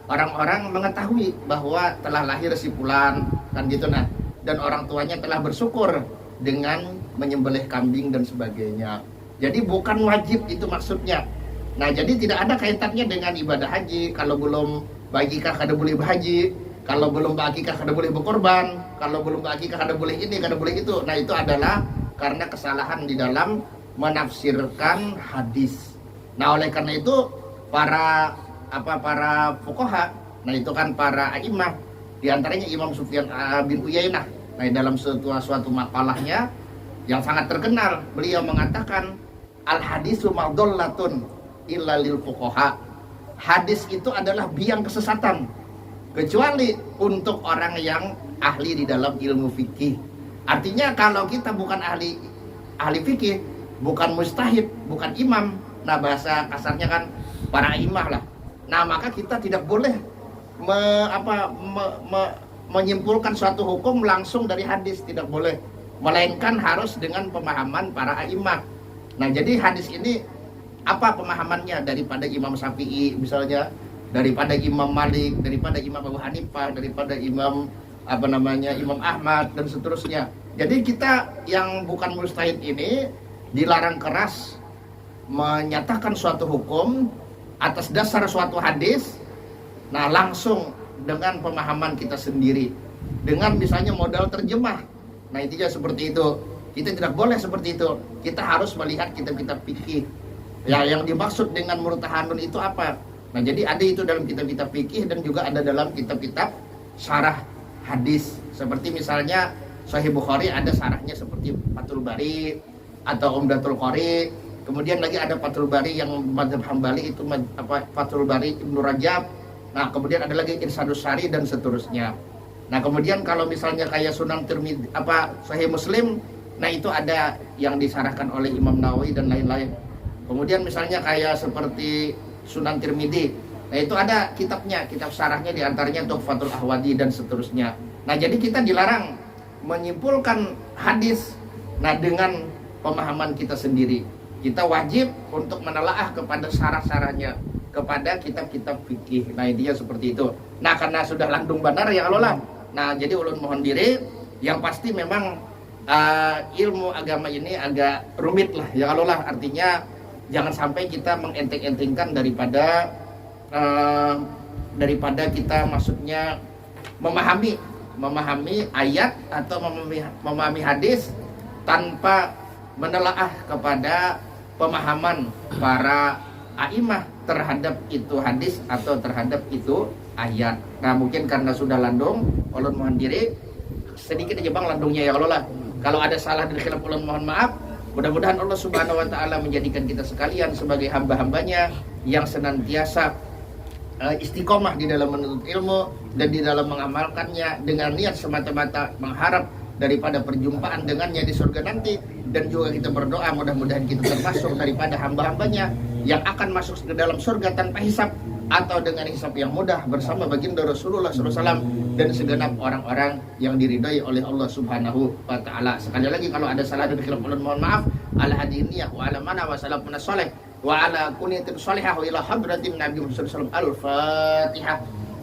orang-orang mengetahui bahwa telah lahir si fulan kan gitu, nah, dan orang tuanya telah bersyukur dengan menyembelih kambing dan sebagainya. Jadi bukan wajib itu maksudnya. Nah, jadi tidak ada kaitannya dengan ibadah haji. Kalau belum berakikah kada boleh berhaji, kalau belum berakikah kada boleh berkorban, kalau belum berakikah kada boleh ini, kada boleh itu. Nah, itu adalah Karena kesalahan di dalam menafsirkan hadis. Nah, oleh karena itu para fuqaha, nah itu kan para a'imah, di antaranya Imam Sufyan bin Uyainah. Nah, dalam suatu makalahnya yang sangat terkenal, beliau mengatakan al hadisu madallatun illa lil fuqaha. Hadis itu adalah biang kesesatan kecuali untuk orang yang ahli di dalam ilmu fikih. Artinya kalau kita bukan ahli fikih, bukan mujtahid, bukan imam, nah bahasa kasarnya kan para imam lah. Nah, maka kita tidak boleh menyimpulkan suatu hukum langsung dari hadis, tidak boleh, melainkan harus dengan pemahaman para imam. Nah, jadi hadis ini apa pemahamannya daripada Imam Syafi'i misalnya, daripada Imam Malik, daripada Imam Abu Hanifah, daripada Imam Imam Ahmad dan seterusnya. Jadi kita yang bukan mujtahid ini dilarang keras menyatakan suatu hukum atas dasar suatu hadis, nah langsung dengan pemahaman kita sendiri, dengan misalnya modal terjemah. Nah, intinya seperti itu. Kita tidak boleh seperti itu. Kita harus melihat kitab-kitab fikih. Ya, yang dimaksud dengan murtahanun itu apa? Nah, jadi ada itu dalam kitab-kitab fikih dan juga ada dalam kitab-kitab syarah hadis. Seperti misalnya Sahih Bukhari ada syarahnya seperti Fathul Bari atau Umdatul Qari. Kemudian lagi ada Fathul Bari yang mazhab Hambali itu Fathul Bari Ibnu Rajab. Nah, kemudian ada lagi Irsyadus Sari dan seterusnya. Nah, kemudian kalau misalnya kayak Sunan Tirmidzi Sahih Muslim, nah itu ada yang disyarahkan oleh Imam Nawawi dan lain-lain. Kemudian misalnya kayak seperti Sunan Tirmidzi, nah itu ada kitabnya, kitab syarahnya diantaranya Tuhfatul Ahwadi dan seterusnya. Nah, jadi kita dilarang menyimpulkan hadis nah dengan pemahaman kita sendiri. Kita wajib untuk menelaah kepada syarah-syarahnya, kepada kitab-kitab fikih. Nah, intinya seperti itu. Nah, karena sudah landung benar ya Allah. Nah, jadi ulun mohon diri, yang pasti memang ilmu agama ini agak rumit lah ya Allah. Artinya jangan sampai kita mengenteng-entengkan daripada kita maksudnya memahami ayat atau memahami hadis tanpa menelaah kepada pemahaman para a'imah terhadap itu hadis atau terhadap itu ayat. Nah, mungkin karena sudah landung, ulun mohon diri sedikit aja bang landungnya ya Allah. Kalau ada salah dan khilaf ulun mohon maaf. Mudah-mudahan Allah Subhanahu wa taala menjadikan kita sekalian sebagai hamba-hambanya yang senantiasa istiqomah di dalam menuntut ilmu dan di dalam mengamalkannya dengan niat semata-mata mengharap daripada perjumpaan dengannya di surga nanti. Dan juga kita berdoa mudah-mudahan kita termasuk daripada hamba-hambanya yang akan masuk ke dalam surga tanpa hisab atau dengan hisab yang mudah bersama baginda Rasulullah SAW dan segenap orang-orang yang diridhai oleh Allah Subhanahu wa taala. Sekali lagi kalau ada salah dan khilaf mohon maaf. Ala hadiniyah wa ala mana wa salafuna salih wa ala kuniyatin salihah wa ila hadratin Nabi Muhammad SAW. Al-Fatihah.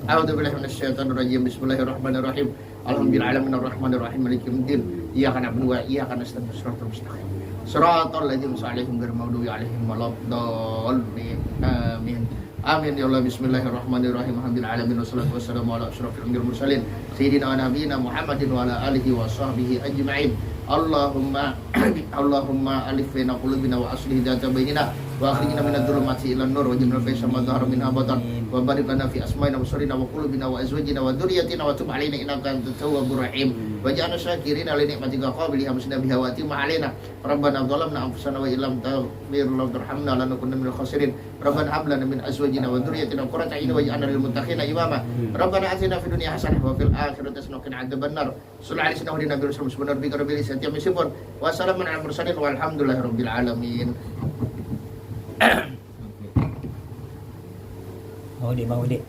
A'udzubillahi minasyaitonir rajim. Bismillahirrahmanirrahim. Alhamdulillahirabbil alamin maliki yaumiddin. Iyyaka na'budu wa iyyaka nasta'in. Shiratal mustaqim. Shiratal ladzina an'amta 'alaihim ghairil maghdubi 'alaihim waladdallin. Amin. Amin ya Allah. Bismillahirrahmanirrahim. Alhamdulillahirabbil alamin wassalatu wassalamu ala asyrafil anbiya'i wal mursalin sayyidina wa nabiyina Muhammadin wa ala alihi wa sahbihi ajma'in. Allahumma alif baina qulubina wa aslih dzata bainina wa akhrijna minadh dhulumati ilan nur wa jannal faisal ma dhahara minha batan wa barik lana fi asma'ina wa surina wa qulubina wa azwajina wa dzurriyyatina wa tub 'alaina innaka antat tawwabur rahim waj'alna syakirina li ni'matika qabiliha musna biha wa atim 'alaina rabbana dhalamna anfusana wa illam taghfir lana warhamna lanakunanna minal khasirin rabbana hab lana min azwajina wa dzurriyyatina qurrata a'yun waj'alna lil muttaqina imama rabbana atina fid dunya hasanah wa fil akhirati hasanah wa qina adzabannar sallallahu alaihi wa sallam nabi rasul subhanallahi rabbil izzati amma yasifun wa salamun alal mursalin walhamdulillahirabbil alamin. Mau dik.